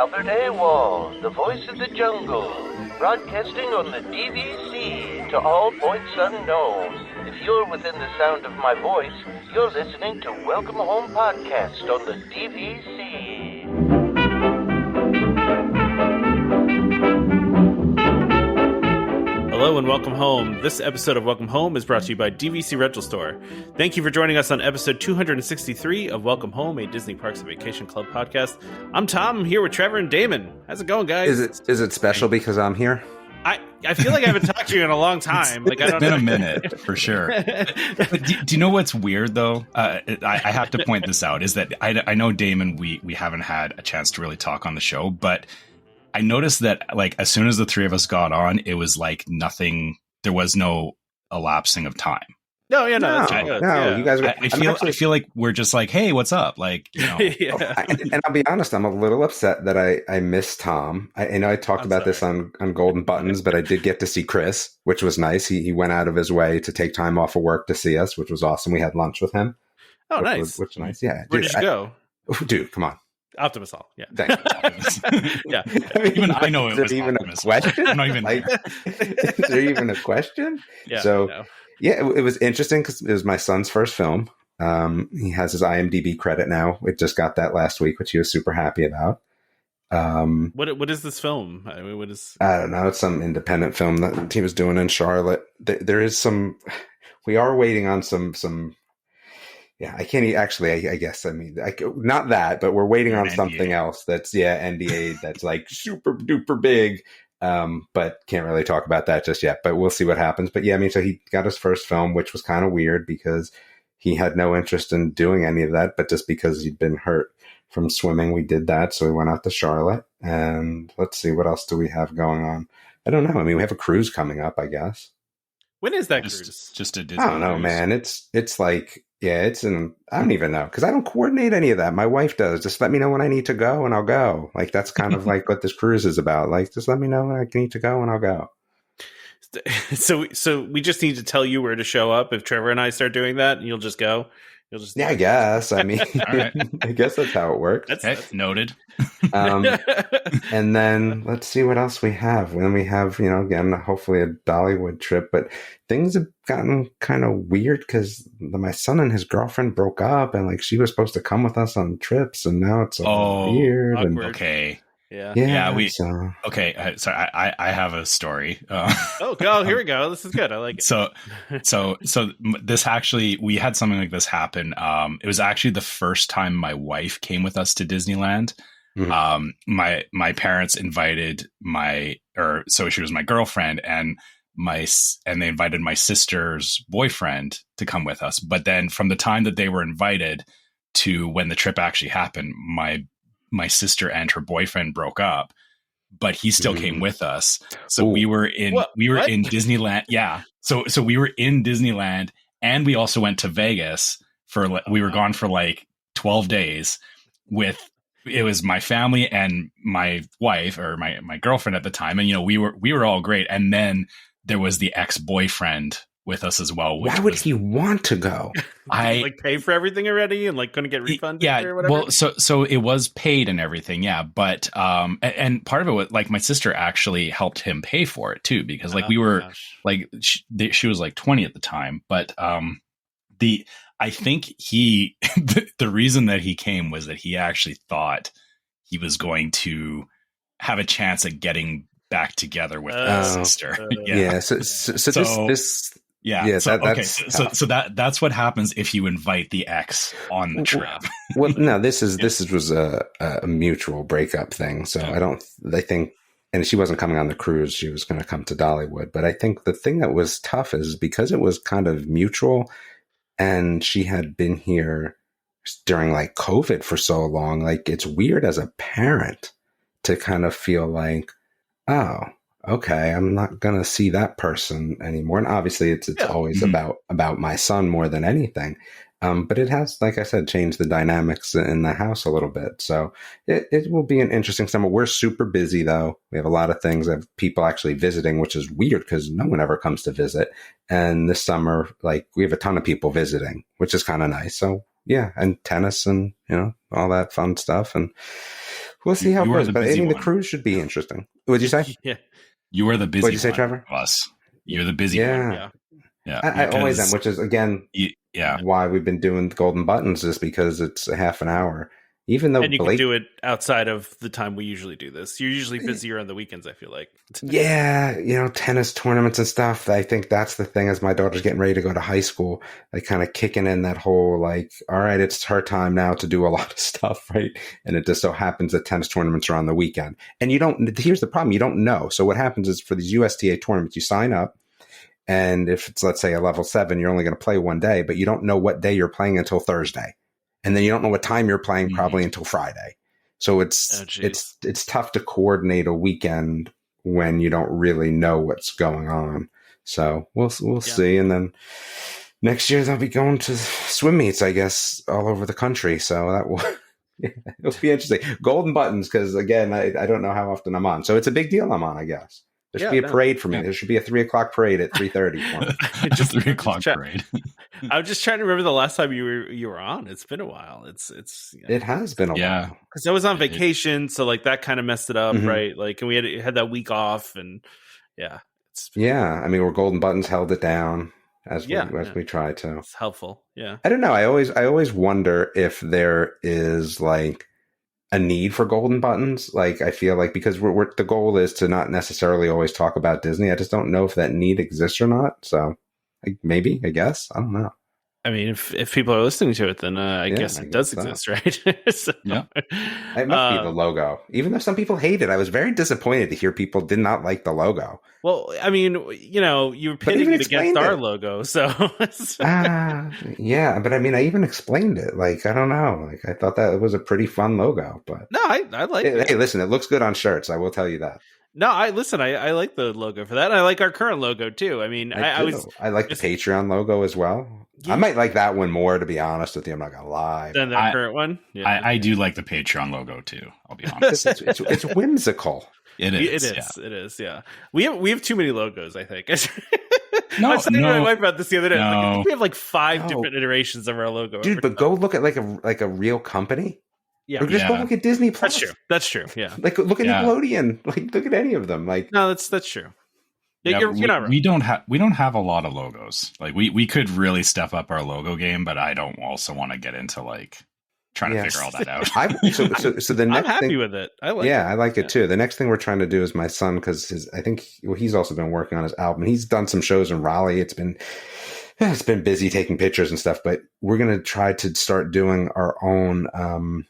Albert AWOL, the voice of the jungle, broadcasting on the DVC to all points unknown. If you're within the sound of my voice, you're listening to Welcome Home Podcast on the DVC. Hello and welcome home. This episode of Welcome Home is brought to you by DVC Rental Store. Thank you for joining us on episode 263 of Welcome Home, a Disney Parks and Vacation Club podcast. I'm Tom. I'm here with Trevor and Damon. How's it going, guys? Is it special because I'm here? I feel like I haven't talked to you in a long time. It's been a minute, for sure. But do you know what's weird, though? I have to point this out, is that I know Damon, we haven't had a chance to really talk on the show, but I noticed that, like, as soon as the three of us got on, it was like nothing. There was no elapsing of time. No, you guys. I feel like we're just like, hey, what's up? Like, you know. Yeah. And I'll be honest, I'm a little upset that I miss Tom. I know I talked about this on Golden Buttons, but I did get to see Chris, which was nice. He went out of his way to take time off of work to see us, which was awesome. We had lunch with him. Oh, nice. Which nice. Yeah. Where did you go? Dude, come on. Optimus Hall. Yeah. Thanks. Yeah. Even I know it was even Optimus. a question. I'm not even like, is there even a question? Yeah. So yeah, it was interesting because it was my son's first film. He has his IMDb credit now. It just got that last week, which he was super happy about. What is this film? I mean, what is? I don't know. It's some independent film that he was doing in Charlotte. There is some. We are waiting on some. Yeah, I can't actually. I guess not that, but we're waiting on something else. That's NDA. That's like super duper big. But can't really talk about that just yet. But we'll see what happens. But yeah, I mean, so he got his first film, which was kind of weird because he had no interest in doing any of that. But just because he'd been hurt from swimming, we did that. So we went out to Charlotte, and let's see, what else do we have going on? I don't know. I mean, we have a cruise coming up, I guess. When is that cruise? Just a Disney. I don't know, cruise. Man. It's like, I don't even know, because I don't coordinate any of that. My wife does. Just let me know when I need to go and I'll go. Like, that's kind of like what this cruise is about. Like, just let me know when I need to go and I'll go. So we just need to tell you where to show up. If Trevor and I start doing that, you'll just go. I guess. I mean, right. I guess that's how it works. That's noted. And then let's see what else we have. When we have, again, hopefully a Dollywood trip, but things have gotten kind of weird because my son and his girlfriend broke up, and like she was supposed to come with us on trips, and now it's weird. Awkward. And, okay. Yeah. Okay. Sorry, I have a story. Here we go. This is good. I like it. So this actually, we had something like this happen. It was actually the first time my wife came with us to Disneyland. Mm-hmm. My parents invited so she was my girlfriend, and they invited my sister's boyfriend to come with us. But then from the time that they were invited to when the trip actually happened, my sister and her boyfriend broke up, but he still came with us. So we were in Disneyland. Yeah. So we were in Disneyland, and we also went to Vegas we were gone for like 12 days it was my family and my wife, or my girlfriend at the time. And, we were all great. And then there was the ex-boyfriend with us as well. Why would he want to go? I like pay for everything already and like couldn't get refunded or whatever. Well, so it was paid and everything. Yeah. But, and part of it was like my sister actually helped him pay for it too, because like we were like, she was like 20 at the time, but, I think the reason that he came was that he actually thought he was going to have a chance at getting back together with his sister. Yeah. So this. Yeah. So that's what happens if you invite the ex on the trip. Well, no, this was a mutual breakup thing. So I think, and she wasn't coming on the cruise. She was going to come to Dollywood. But I think the thing that was tough is because it was kind of mutual, and she had been here during like COVID for so long. Like, it's weird as a parent to kind of feel like, oh, okay, I'm not going to see that person anymore. And obviously it's always about my son more than anything. But it has, like I said, changed the dynamics in the house a little bit. So it will be an interesting summer. We're super busy, though. We have a lot of things. I have people actually visiting, which is weird because no one ever comes to visit. And this summer, like, we have a ton of people visiting, which is kind of nice. So, yeah, and tennis and, all that fun stuff. And We'll see how it You are goes. the But I busy mean, the one. cruise should be interesting. What'd you say? Yeah. You are the busy What'd you say, one Trevor? of us. You're the busy one. Yeah. Yeah. I always am, which is, again, why we've been doing golden buttons, is because it's a half an hour. Even though And you can do it outside of the time we usually do this. You're usually busier on the weekends, I feel like. Yeah, tennis tournaments and stuff. I think that's the thing, as my daughter's getting ready to go to high school, like kind of kicking in that whole, like, all right, it's her time now to do a lot of stuff, right? And it just so happens that tennis tournaments are on the weekend. And here's the problem, you don't know. So what happens is, for these USTA tournaments, you sign up, and if it's, let's say, a level 7, you're only going to play one day, but you don't know what day you're playing until Thursday. And then you don't know what time you're playing probably until Friday. So it's tough to coordinate a weekend when you don't really know what's going on. So we'll see. And then next year they'll be going to swim meets, I guess, all over the country. So that will it'll be interesting. Golden buttons, because again, I don't know how often I'm on. So it's a big deal I'm on, I guess. There should be a parade for me. There should be a 3:00 parade at 3:30. Just 3:00 parade. I'm just trying to remember the last time you were on. It's been a while. It has been a while. Because I was on vacation, so like that kind of messed it up, right? Like, and we had that week off, and I mean, where Golden Buttons held it down as we tried to. It's helpful. Yeah. I don't know. I always wonder if there is like a need for golden buttons. Like, I feel like, because we're the goal is to not necessarily always talk about Disney. I just don't know if that need exists or not. So maybe, I guess, I don't know. I mean, if people are listening to it, then I guess it does exist, right? So, it must be the logo. Even though some people hate it, I was very disappointed to hear people did not like the logo. Well, I mean, you were pitting it against our logo, so yeah. But I mean, I even explained it. Like, I don't know. Like, I thought that it was a pretty fun logo. But no, I like it. Hey, listen, it looks good on shirts. I will tell you that. No, I like the logo for that. I like our current logo too. I mean, I like the Patreon logo as well. Yeah. I might like that one more, to be honest with you. I'm not gonna lie. Than the current one. Yeah. I do like the Patreon logo too. I'll be honest. it's whimsical. It is. It is. Yeah. We have too many logos, I think. No, I was saying to my wife about this the other day. No. Like, we have like 5 different iterations of our logo, dude. But go look at like a real company. Yeah. Or just go look at Disney Plus. That's true. Yeah. Like, look at Nickelodeon. Like, look at any of them. Like, no, that's true. Yeah, you're not right. We don't have a lot of logos. Like, we could really step up our logo game, but I don't also want to get into like trying to figure all that out. So the next I'm happy thing, with it. I like it too. The next thing we're trying to do is my son, because he's also been working on his album. He's done some shows in Raleigh. It's been busy taking pictures and stuff, but we're gonna try to start doing our own.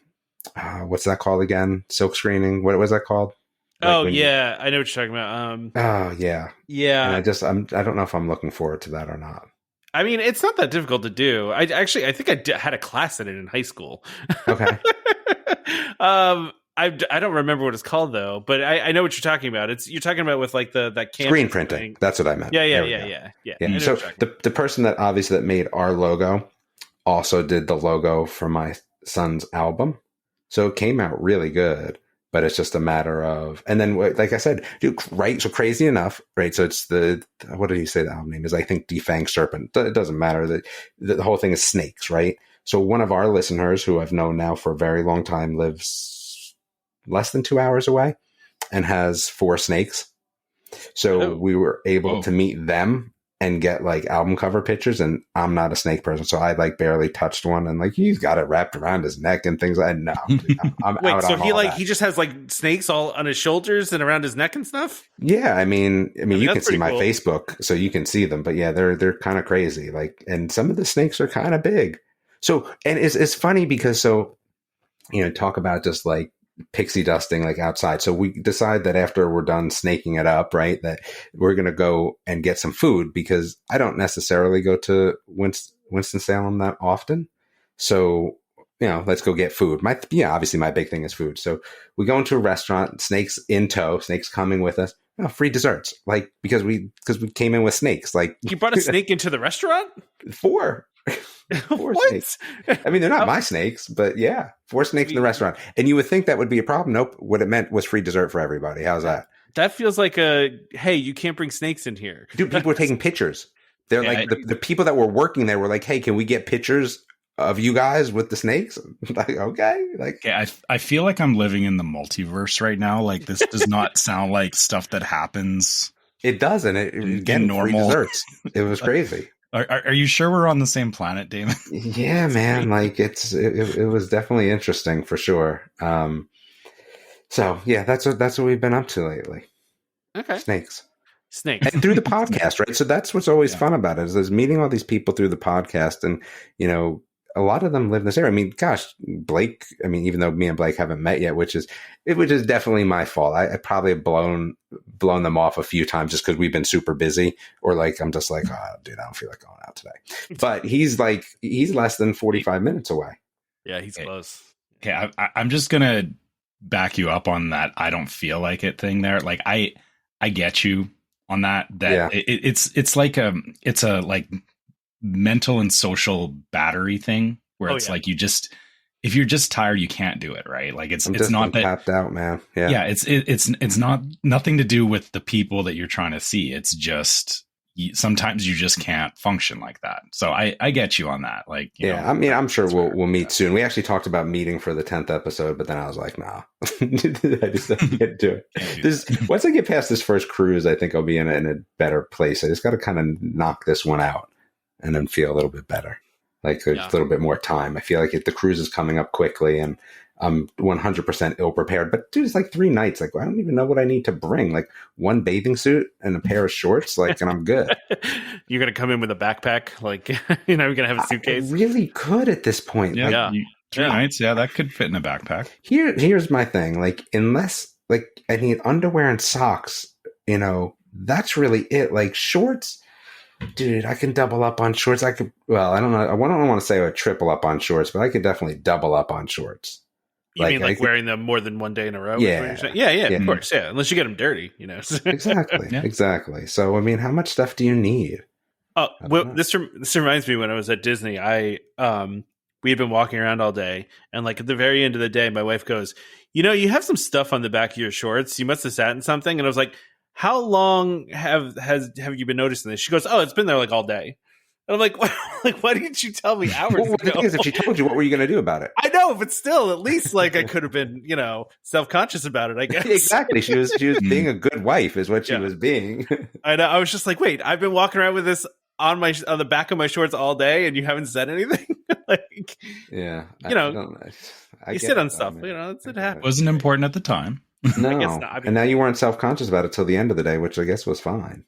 What's that called again? Silk screening. What was that called? Like, I know what you're talking about. Yeah. And I don't know if I'm looking forward to that or not. I mean, it's not that difficult to do. I think I had a class in it in high school. Okay. I don't remember what it's called though, but I know what you're talking about. You're talking about with like that screen printing. Thing. That's what I meant. Yeah. So the person that made our logo also did the logo for my son's album. So it came out really good, but it's just a matter of, and then like I said, dude, right? So crazy enough, right? So it's what did he say the album name is? I think Defanged Serpent. It doesn't matter. That the whole thing is snakes, right? So one of our listeners, who I've known now for a very long time, lives less than 2 hours away and has 4 snakes. So we were able to meet them and get like album cover pictures, and I'm not a snake person, so I like barely touched one, and like he's got it wrapped around his neck and things like that. No, I'm wait, out so on he all like that. he just has like snakes all on his shoulders and around his neck and stuff? Yeah, I mean you can see my cool. Facebook, so you can see them, but yeah, they're kind of crazy. Like, and some of the snakes are kind of big. So, and it's funny because talk about just like pixie dusting like outside. So we decide that after we're done snaking it up, right, that we're going to go and get some food, because I don't necessarily go to Winston-Salem that often. So, let's go get food. Obviously my big thing is food. So we go into a restaurant, snakes in tow, snakes coming with us. Free desserts, like because we came in with snakes. Like, you brought a snake into the restaurant? 4 what? Snakes. I mean, they're not my snakes, but yeah, 4 snakes in the restaurant. And you would think that would be a problem. Nope. What it meant was free dessert for everybody. How's that? That feels like hey, you can't bring snakes in here. Dude, people were taking pictures. They're like the people that were working there were like, hey, can we get pictures of you guys with the snakes. Like, okay, like, okay, I feel like I'm living in the multiverse right now. Like, this does not sound like stuff that happens. it doesn't. It again, normal. free desserts. It was crazy. Are you sure we're on the same planet, Damon? Yeah, man. Like it was definitely interesting for sure. So yeah, that's what we've been up to lately. Okay. Snakes. Snakes. And through the podcast, right? So that's what's always fun about it is meeting all these people through the podcast. And, you know, a lot of them live in this area. I mean, gosh, Blake, I mean, even though me and Blake haven't met yet, which is definitely my fault. I probably have blown them off a few times just because we've been super busy, or like, I'm just like, oh, dude, I don't feel like going out today. But he's less than 45 minutes away. Yeah, he's close. Okay. I'm just going to back you up on that. I don't feel like it thing there. Like I get you on that it's like it's a like mental and social battery thing where it's like if you're just tired, you can't do it, right? Like it's not that tapped out, man. It's not nothing to do with the people that you're trying to see. It's just sometimes you just can't function like that. So I get you on that. Like, you know, I mean, I'm sure we'll meet soon. We actually talked about meeting for the 10th episode, but then I was like, nah, I just can't do it. Once I get past this first cruise, I think I'll be in a better place. I just got to kind of knock this one out and then feel a little bit better. Like there's a little bit more time. I feel like the cruise is coming up quickly and I'm 100% ill prepared, but dude, it's like 3 nights. Like, I don't even know what I need to bring. Like one bathing suit and a pair of shorts, like, and I'm good. You're going to come in with a backpack. Like, you know, you're going to have a suitcase. I really could at this point. Yeah. Like, 3 nights. Yeah. That could fit in a backpack. Here's my thing. Like, unless like I need underwear and socks, you know, that's really it. Like shorts, dude, I can double up on shorts. I don't know. I don't want to say I would triple up on shorts, but I could definitely double up on shorts. You mean like wearing them more than one day in a row? Yeah. Of course. Yeah. Unless you get them dirty, you know. Exactly. So, I mean, how much stuff do you need? Oh, well, this reminds me when I was at Disney, we had been walking around all day, and like at the very end of the day, my wife goes, you know, you have some stuff on the back of your shorts. You must have sat in something. And I was like, how long have you been noticing this? She goes, oh, it's been there like all day. And I'm like, why didn't you tell me hours ago? The thing is, if she told you, what were you going to do about it? I know, but still, at least like I could have been, you know, self-conscious about it, I guess. Exactly. She was being a good wife is what she was being. I know. I was just like, wait, I've been walking around with this on the back of my shorts all day and you haven't said anything? Like, yeah. You know, you sit on stuff, you know, it happens. Wasn't important at the time. No. I guess not. I mean, and now you weren't self-conscious about it till the end of the day, which I guess was fine.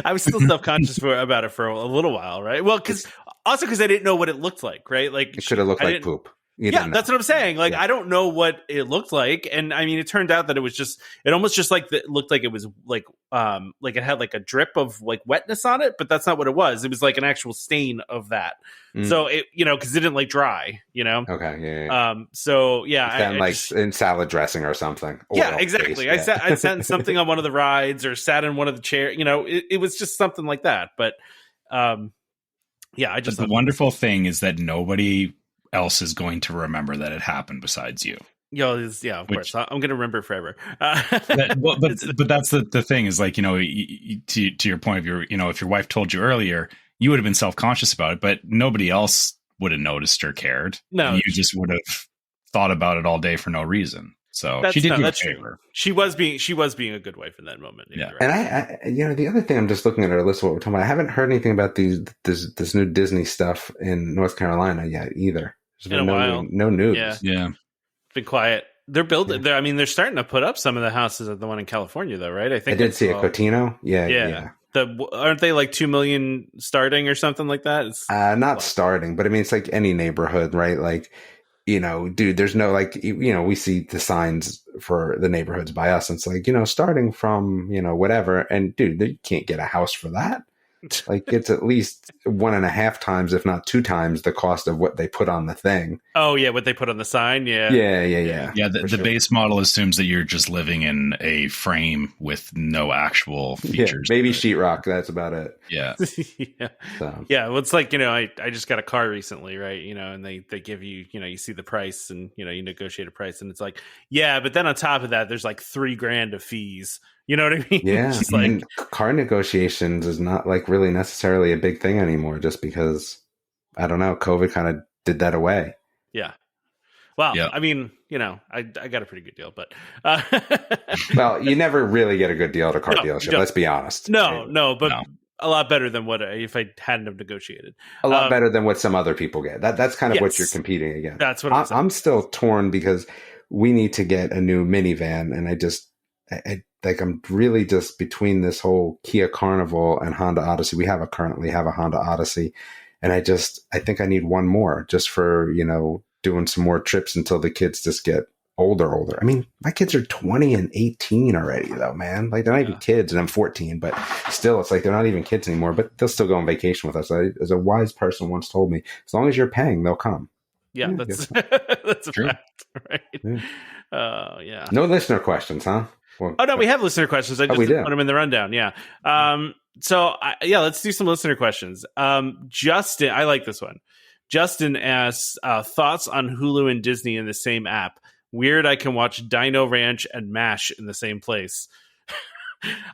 I was still self-conscious about it for a little while, right? Well, because I didn't know what it looked like, right? Like it could have looked like poop. That's what I'm saying. Like I don't know what it looked like, and I mean, it turned out that it almost just like it looked like it was like it had like a drip of like wetness on it, but that's not what it was. It was like an actual stain of that. So it, you know, because it didn't like dry, you know. Okay. Yeah. So yeah, in salad dressing or something. Yeah, exactly. I sat in something on one of the rides or sat in one of the chairs. You know, it was just something like that. But yeah, But the wonderful thing is that nobody else is going to remember that it happened besides you. Of course. I'm going to remember it forever. But that's the thing is like, you know, to your point of if your wife told you earlier, you would have been self-conscious about it, but nobody else would have noticed or cared. No, you just would have thought about it all day for no reason. So she did you a favor. She was being a good wife in that moment. Yeah. And I the other thing, I'm just looking at our list of what we're talking about. I haven't heard anything about this new Disney stuff in North Carolina yet either. There's been a while. No news. Yeah. It's been quiet. They're building. Yeah. They're starting to put up some of the houses at the one in California, though, right? I think I did see a Cotino. Yeah. Aren't they like 2 million starting or something like that? It's not starting, but I mean, it's like any neighborhood, right? Like, you know, dude, there's no like, you know, we see the signs for the neighborhoods by us. And it's like, you know, starting from, you know, whatever. And dude, you can't get a house for that. Like it's at least 1.5 times, if not 2 times, the cost of what they put on the thing. Oh yeah, what they put on the sign. Yeah. The base model assumes that you're just living in a frame with no actual features. Maybe sheetrock. That's about it. Yeah. Yeah. Well, it's like, you know, I just got a car recently, right? You know, and they give you, you know, you see the price and, you know, you negotiate a price and it's like, yeah, but then on top of that, there's like $3,000 of fees. You know what I mean? Yeah. Like car negotiations is not like really necessarily a big thing anymore just because, I don't know, COVID kind of did that away. Yeah. Well, Yeah. I mean, I got a pretty good deal, but Well, you never really get a good deal at a car No, dealership. you don't. Let's be honest. No, but No. a lot better than what if I hadn't have negotiated. A lot better than what some other people get. That's kind of what Yes. you're competing against. That's what I'm saying. I'm still torn because we need to get a new minivan, and I'm really just between this whole Kia Carnival and Honda Odyssey. We currently have a Honda Odyssey, and I think I need one more just for, doing some more trips until the kids just get older. I mean, my kids are 20 and 18 already though, man. Like they're not even kids, and I'm 14, but still it's like they're not even kids anymore, but they'll still go on vacation with us. As a wise person once told me, as long as you're paying, they'll come. Yeah, that's that's a True. fact, right? Yeah. Yeah. No listener questions, huh? Well, Oh no, we have listener questions. I just we put do. them in the rundown. Yeah. Let's do some listener questions. Justin, I like this one. Justin asks thoughts on Hulu and Disney in the same app. Weird, I can watch Dino Ranch and MASH in the same place.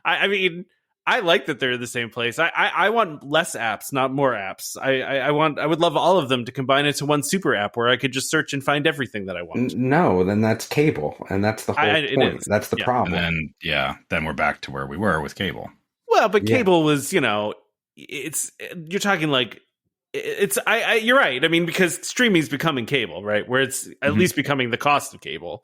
I mean, I like that they're in the same place. I want less apps, not more apps. I would love all of them to combine into one super app where I could just search and find everything that I want. No, then that's cable, and that's the whole point. That's the problem. And then we're back to where we were with cable. Well, but Yeah. cable was, you're talking like you're right. I mean, because streaming is becoming cable, right? Where it's at least becoming the cost of cable.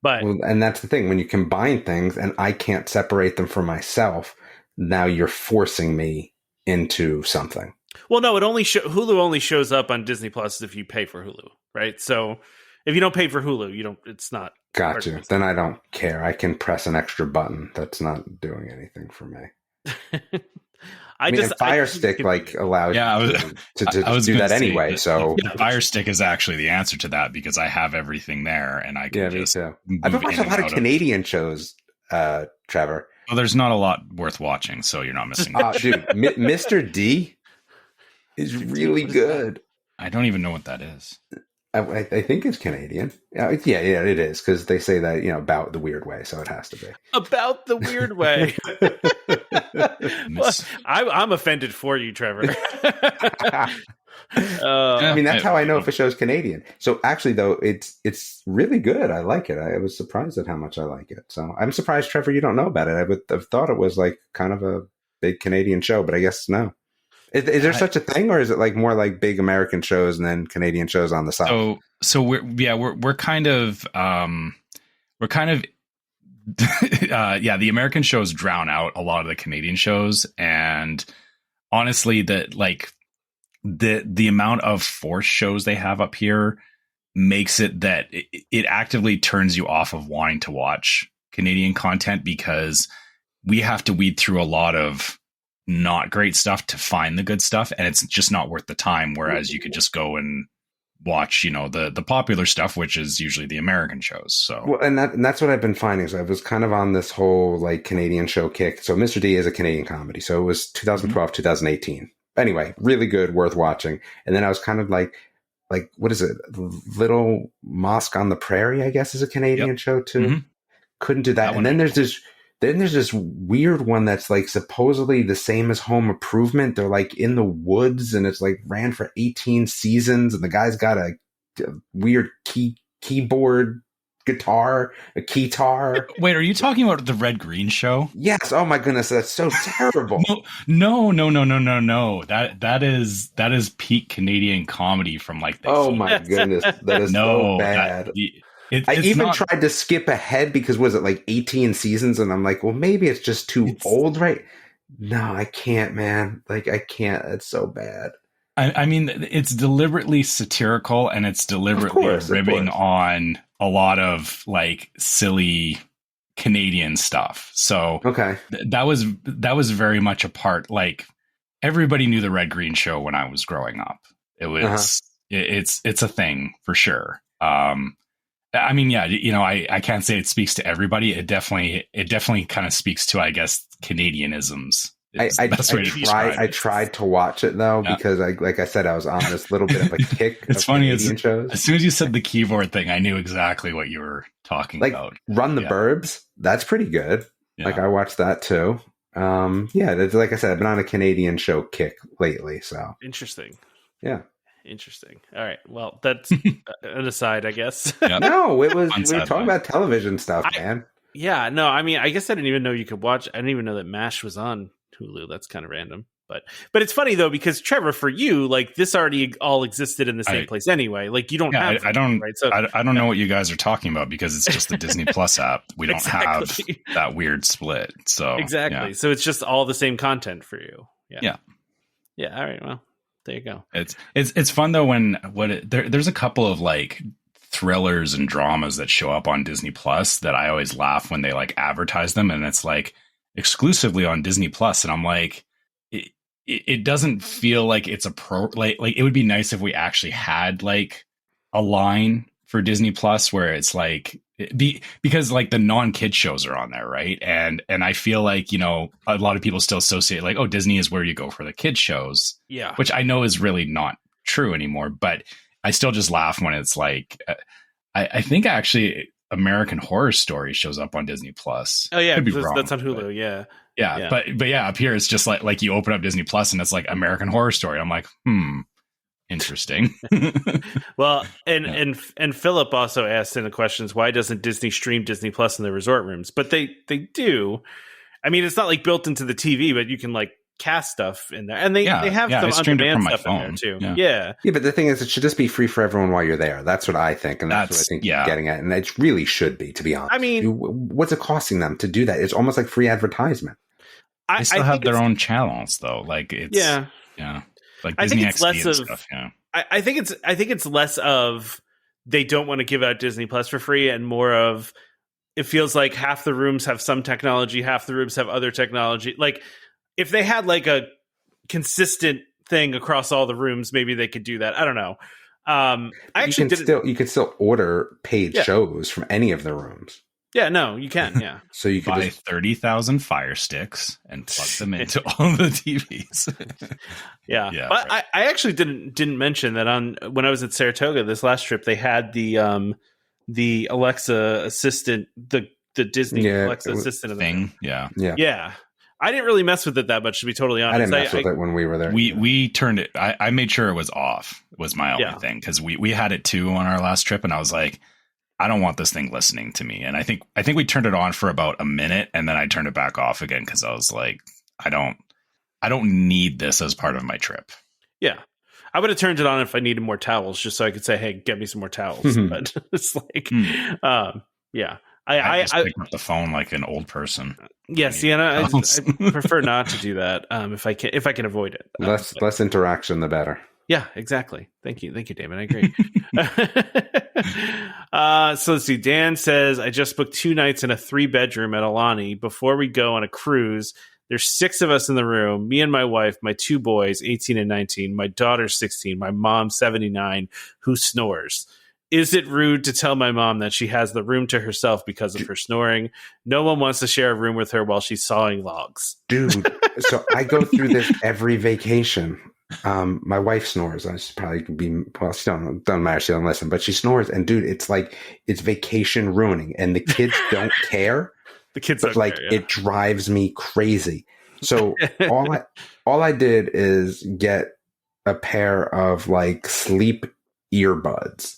But And that's the thing. When you combine things and I can't separate them from myself, now you're forcing me into something. well, no, Hulu only shows up on Disney Plus if you pay for Hulu, right? So if you don't pay for Hulu, you don't. It's not. Got you. Then I don't care. I can press an extra button. That's not doing anything for me. Fire Stick allows you to do that anyway. So Fire Stick is actually the answer to that because I have everything there and I can me too. I've been watching a lot of Canadian shows, Trevor. Well, there's not a lot worth watching, so you're not missing. Dude, Mr. D is really good. I don't even know what that is. I think it's Canadian. Yeah, it is because they say that about the weird way, so it has to be About the weird way. Well, I'm offended for you, Trevor. I mean, that's how I know if a show's Canadian. So actually, though, it's really good. I like it. I was surprised at how much I like it. So I'm surprised, Trevor, you don't know about it. I would have thought it was like kind of a big Canadian show, but I guess no. Is there such a thing, or is it like more like big American shows and then Canadian shows on the side? So we're kind of the American shows drown out a lot of the Canadian shows, and honestly, the amount of forced shows they have up here makes it that it actively turns you off of wanting to watch Canadian content because we have to weed through a lot of not great stuff to find the good stuff, and it's just not worth the time. Whereas you could just go and watch, the popular stuff, which is usually the American shows. So, well, and that's what I've been finding. So I was kind of on this whole like Canadian show kick. So Mr. D is a Canadian comedy. So it was 2012, 2018. Anyway, really good, worth watching. And then I was kind of like, what is it? Little Mosque on the Prairie, I guess, is a Canadian show too. Mm-hmm. Couldn't do that. And then there's this weird one that's like supposedly the same as Home Improvement. They're like in the woods, and it's like ran for 18 seasons, and the guy's got a weird keyboard guitar, a keytar. Wait, are you talking about the Red Green Show? Yes. Oh my goodness, that's so terrible. No. That is peak Canadian comedy from like the my goodness, that is so bad. I even tried to skip ahead because was it like 18 seasons, and I'm like, well, maybe it's just too old, right? No, I can't, man. Like I can't. It's so bad. I mean, it's deliberately satirical, and it's deliberately ribbing on a lot of like silly Canadian stuff. So that was very much a part. Like everybody knew the Red Green Show when I was growing up. It was it's a thing for sure. I mean, yeah, I can't say it speaks to everybody. It definitely kind of speaks to, I guess, Canadianisms. I tried to watch it though because like I said, I was on this little bit of a kick. It's funny as soon as you said the keyboard thing, I knew exactly what you were talking about. Run the Burbs, that's pretty good. Yeah. Like I watched that too. Like I said, I've been on a Canadian show kick lately. So interesting. Yeah. Interesting. All right. Well, that's an aside, I guess. Yep. No, we were Unsaid talking line. about television stuff, man. Yeah. No, I mean, I guess I didn't even know you could watch. I didn't even know that MASH was on Hulu. That's kind of random. But it's funny though, because Trevor, for you, like this already all existed in the same place anyway. Like you don't have. I don't. Right? So I don't know what you guys are talking about because it's just the Disney Plus app. We don't have that weird split. So exactly. Yeah. So it's just all the same content for you. Yeah. Yeah. All right. Well, there you go. It's fun though when there's a couple of like thrillers and dramas that show up on Disney Plus that I always laugh when they like advertise them, and it's like exclusively on Disney Plus, and I'm like. It doesn't feel like it's like it would be nice if we actually had like a line for Disney Plus where it's like because like the non-kid shows are on there, right? And I feel like, you know, a lot of people still associate like, oh, Disney is where you go for the kid shows. Yeah. Which I know is really not true anymore, but I still just laugh when it's like I think actually American Horror Story shows up on Disney Plus. Oh yeah, Could be wrong, that's on Hulu. Yeah. Yeah, but yeah, up here it's just like you open up Disney Plus and it's like American Horror Story. I'm like, interesting. Well, and Philip also asked in the questions, why doesn't Disney stream Disney Plus in the resort rooms? But they do. I mean, it's not like built into the TV, but you can like cast stuff in there, and they have some on-demand stuff in there too. Yeah, but the thing is, it should just be free for everyone while you're there. That's what I think, and that's what I think you're getting at, and it really should be, to be honest. I mean, what's it costing them to do that? It's almost like free advertisement. They still have their own channels, though. Like it's like Disney XD and stuff. Yeah, I think it's less of they don't want to give out Disney Plus for free, and more of it feels like half the rooms have some technology, half the rooms have other technology. Like if they had like a consistent thing across all the rooms, maybe they could do that. I don't know. You could still order paid shows from any of the rooms. Yeah, no, you can. Yeah, so you could buy 30,000 Fire Sticks and plug them into all the TVs. yeah, but right. I actually didn't mention that when I was at Saratoga this last trip, they had the Alexa assistant, the Disney Alexa assistant thing. Yeah. I didn't really mess with it that much, to be totally honest. I didn't mess with it when we were there. We turned it. I made sure it was off. Was my only thing, because we had it too on our last trip, and I was like, I don't want this thing listening to me. And I think we turned it on for about a minute, and then I turned it back off again because I was like, I don't need this as part of my trip. Yeah. I would have turned it on if I needed more towels, just so I could say, hey, get me some more towels. But it's like, yeah. I just picked up the phone like an old person. Yeah, Sienna, I prefer not to do that if I can avoid it. Less interaction, the better. Yeah, exactly. Thank you, Damon. I agree. So let's see. Dan says, I just booked 2 nights in a 3-bedroom at Alani. Before we go on a cruise, there's 6 of us in the room, me and my wife, my 2 boys, 18 and 19, my daughter's 16, my mom, 79, who snores. Is it rude to tell my mom that she has the room to herself because of her snoring? No one wants to share a room with her while she's sawing logs. Dude, so I go through this every vacation. My wife snores. I should probably she doesn't matter. She doesn't listen, but she snores. And dude, it's like, it's vacation ruining, and the kids don't care. The kids don't care, it drives me crazy. So all I did is get a pair of like sleep earbuds.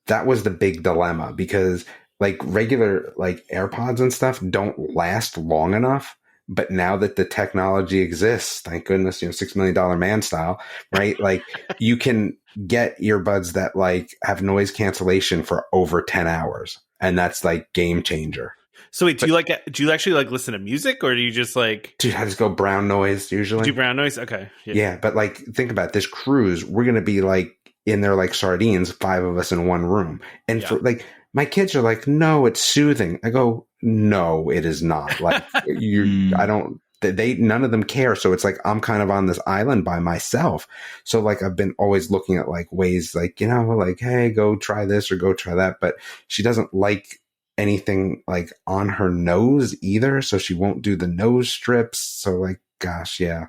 That was the big dilemma, because like regular like AirPods and stuff don't last long enough. But now that the technology exists, thank goodness, $6 Million Man style, right? Like you can get earbuds that like have noise cancellation for over 10 hours. And that's like game changer. So wait, do you actually like listen to music, or do you just like, dude, I just go brown noise usually. Do brown noise? Okay. Yeah. But like, think about this cruise. We're going to be like in there like sardines, 5 of us in one room. And for like, my kids are like, no, it's soothing. I go, no, it is not. Like none of them care. So it's like, I'm kind of on this island by myself. So like, I've been always looking at like ways like, like, hey, go try this or go try that. But she doesn't like anything like on her nose either. So she won't do the nose strips. So like, gosh, yeah,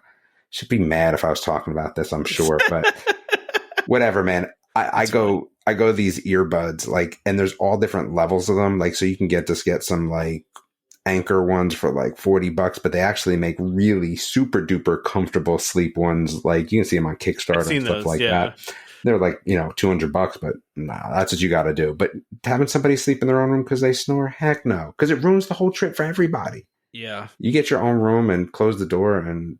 she'd be mad if I was talking about this, I'm sure, but whatever, man. I go these earbuds, like, and there's all different levels of them. Like, so you can get some like Anchor ones for like $40, but they actually make really super duper comfortable sleep ones. Like you can see them on Kickstarter and stuff like that. they're like, $200, but nah, that's what you got to do. But having somebody sleep in their own room because they snore, heck no, because it ruins the whole trip for everybody. Yeah. You get your own room and close the door and,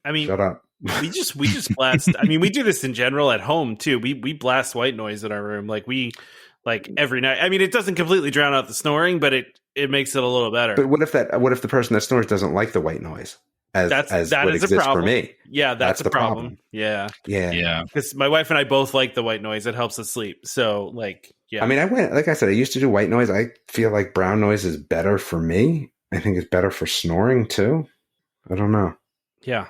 I mean, shut up. we just blast. I mean, we do this in general at home too. We blast white noise in our room. Like every night. I mean, it doesn't completely drown out the snoring, but it makes it a little better. But what if the person that snores doesn't like the white noise? That is exists a problem for me. Yeah, that's the a problem. Yeah. Because my wife and I both like the white noise. It helps us sleep. So yeah. I mean, like I said, I used to do white noise. I feel like brown noise is better for me. I think it's better for snoring too. I don't know. Yeah.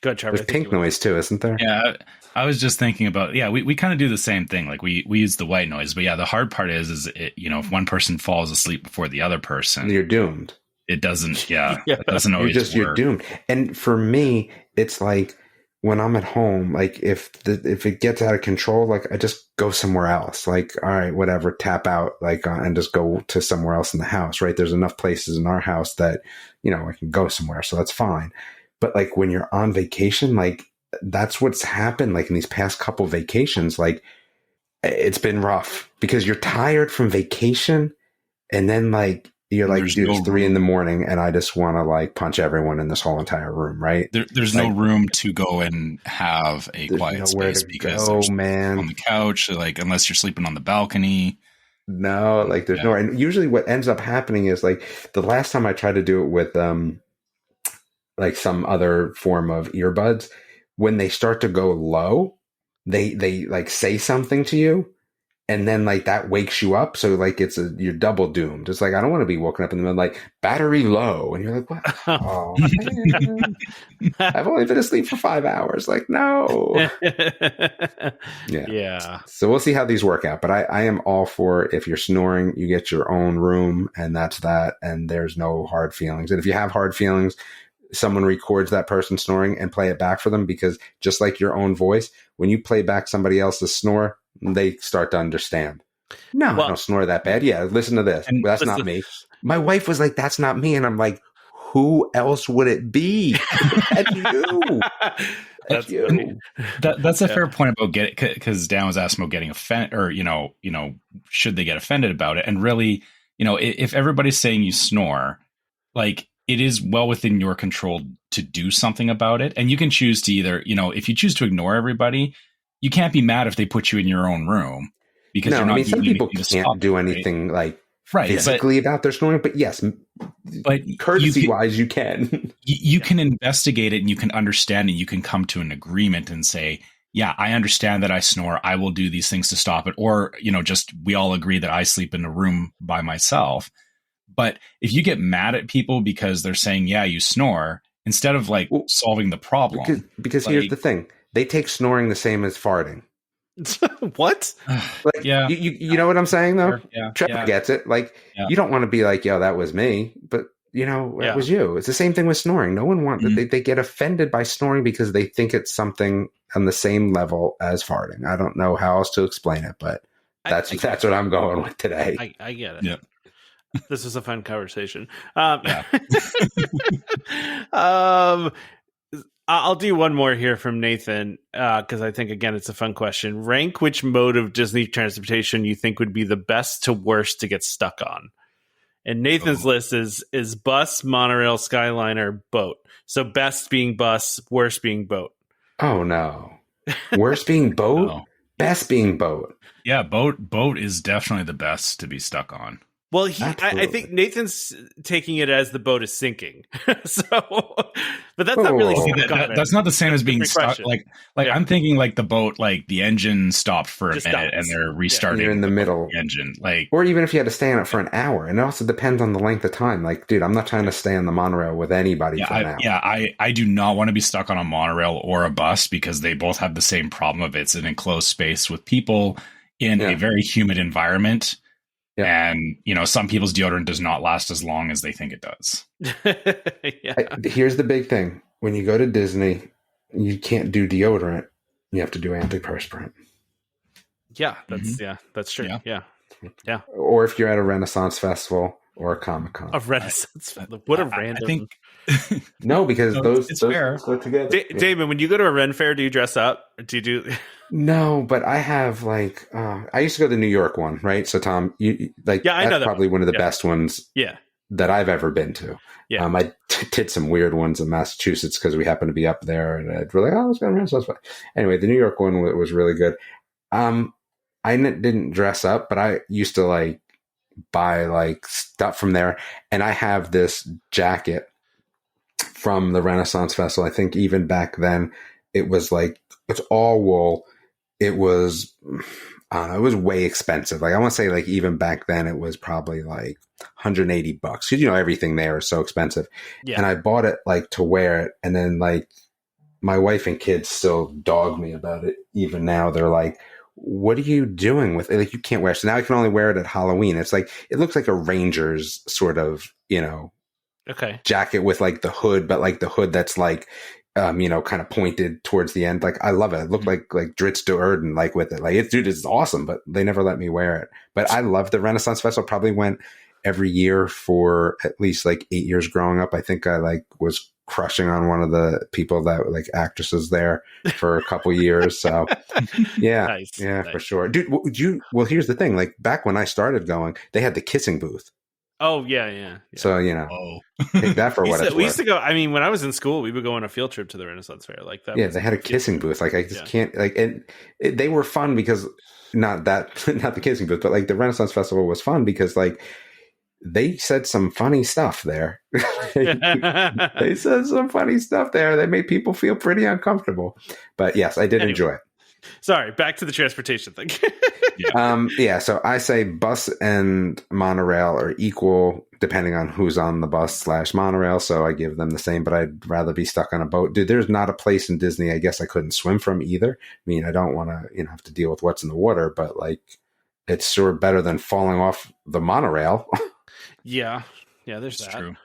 Good, Trevor. There's pink noise too, isn't there? Yeah. I was just thinking about, we kind of do the same thing. Like we use the white noise, but the hard part is it, if one person falls asleep before the other person, you're doomed. It doesn't, it doesn't always work. You're doomed. And for me, it's like when I'm at home, like if it gets out of control, like I just go somewhere else. Like, all right, whatever, tap out, and just go to somewhere else in the house, right? There's enough places in our house that, I can go somewhere. So that's fine. But like when you're on vacation, like that's what's happened. Like in these past couple vacations, like it's been rough because you're tired from vacation. And then like, you're like, dude, it's 3 a.m. and I just want to punch everyone in this whole entire room, right? There's no room to go and have a quiet space because there's man on the couch, unless you're sleeping on the balcony. No, there's no. And usually what ends up happening is the last time I tried to do it with some other form of earbuds, when they start to go low, they say something to you. And then that wakes you up. So you're double doomed. It's I don't want to be woken up in the middle, battery low. And you're like, what? Oh, man. I've only been asleep for 5 hours. No. Yeah. So we'll see how these work out. But I am all for, if you're snoring, you get your own room and that's that. And there's no hard feelings. And if you have hard feelings, someone records that person snoring and play it back for them, because just like your own voice, when you play back somebody else's snore, they start to understand. No, I don't snore that bad. Yeah, listen to this. That's not me. My wife was like, that's not me. And I'm like, who else would it be? That's you. That's you. That's a fair point about because Dan was asking about getting offended, or, should they get offended about it? And really, if everybody's saying you snore, it is well within your control to do something about it. And you can choose to either, if you choose to ignore everybody, you can't be mad if they put you in your own room, because you're not. Some people can't do anything physically about their snoring, but yes, but courtesy wise, you can. You can investigate it and you can understand it. You can come to an agreement and say, yeah, I understand that I snore. I will do these things to stop it. Or, just we all agree that I sleep in a room by myself. But if you get mad at people because they're saying, yeah, you snore, instead of solving the problem. Because here's the thing. They take snoring the same as farting. What? Yeah. You know what I'm saying, though? Yeah. Trevor gets it. You don't want to be like, yo, that was me. But, it was you. It's the same thing with snoring. No one wants they get offended by snoring because they think it's something on the same level as farting. I don't know how else to explain it, but that's what I'm going with today. I get it. Yeah. This is a fun conversation. I'll do one more here from Nathan, because I think, again, it's a fun question. Rank which mode of Disney transportation you think would be the best to worst to get stuck on. And Nathan's list is bus, monorail, Skyliner, boat. So best being bus, worst being boat. Oh, no. Worst being boat? No. Best being boat. Yeah, boat is definitely the best to be stuck on. Well, I think Nathan's taking it as the boat is sinking. But that's not really. That's not the same as being stuck. I'm thinking the boat, the engine stopped for a minute and they're restarting. You're in the middle. The engine, or even if you had to stay on it for an hour, and it also depends on the length of time. Dude, I'm not trying to stay on the monorail with anybody for an hour. I do not want to be stuck on a monorail or a bus, because they both have the same problem of it's an enclosed space with people in a very humid environment. Yeah. And, some people's deodorant does not last as long as they think it does. Here's the big thing. When you go to Disney, you can't do deodorant. You have to do antiperspirant. Yeah, that's true. Yeah. Or if you're at a Renaissance festival or a Comic-Con. A Renaissance festival. What a random. No, because those fair. go together. Damon, when you go to a Ren fair, do you dress up? Do you do? No, but I have like I used to go to the New York one, right? So Tom, you I know that's probably one of the best ones. Yeah. That I've ever been to. Yeah. I did some weird ones in Massachusetts because we happened to be up there, and I'd really, let's go to Renaissance. Anyway, the New York one was really good. I didn't dress up, but I used to like buy like stuff from there, and I have this jacket from the Renaissance Festival. I think even back then it was like it's all wool. It was I don't know, it was way expensive. Like I want to say like even back then it was probably like $180 because everything there is so expensive. Yeah. And I bought it like to wear it, and then like my wife and kids still dog me about it. Even now they're like, what are you doing with it? Like you can't wear it. So now I can only wear it at Halloween. It's like it looks like a Ranger's sort of, okay, jacket with like the hood, but like the hood that's like kind of pointed towards the end. Like I love it. It looked like Dritz de Erden, like with it. Like it's awesome, but they never let me wear it. But I love the Renaissance Festival. Probably went every year for at least like 8 years growing up. I think I like was crushing on one of the people that like actresses there for a couple years. So yeah, nice. For sure. Dude, well, here's the thing. Like back when I started going, they had the kissing booth. Oh yeah. So take that for what it's worth. We used to go. I mean, when I was in school, we would go on a field trip to the Renaissance Fair. Like that. Yeah, they had a kissing booth. Like I just can't. Like, and they were fun because not the kissing booth, but like the Renaissance Festival was fun because like they said some funny stuff there. They said some funny stuff there. They made people feel pretty uncomfortable. But yes, I did enjoy it. Sorry, back to the transportation thing. So I say bus and monorail are equal depending on who's on the bus / monorail. So I give them the same, but I'd rather be stuck on a boat. Dude, there's not a place in Disney I guess I couldn't swim from either. I mean, I don't want to have to deal with what's in the water, but like it's sure better than falling off the monorail. Yeah, there's that. True.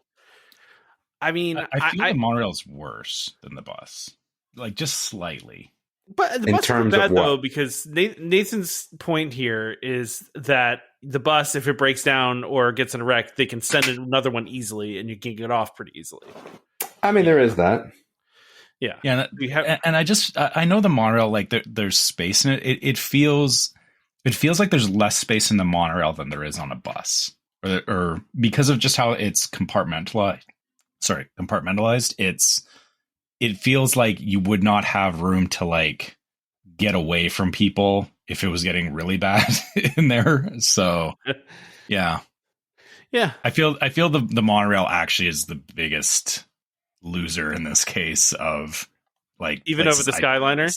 I mean, I feel the monorail's worse than the bus, like just slightly. But the bus is bad though, because Nathan's point here is that the bus, if it breaks down or gets in a wreck, they can send another one easily, and you can get off pretty easily. I mean, there is that. Yeah. And I know the monorail, like there's space in it. It feels like there's less space in the monorail than there is on a bus, or because of just how it's compartmentalized. It feels like you would not have room to like get away from people if it was getting really bad in there. So yeah. I feel the monorail actually is the biggest loser in this case of like even over the Skyliner.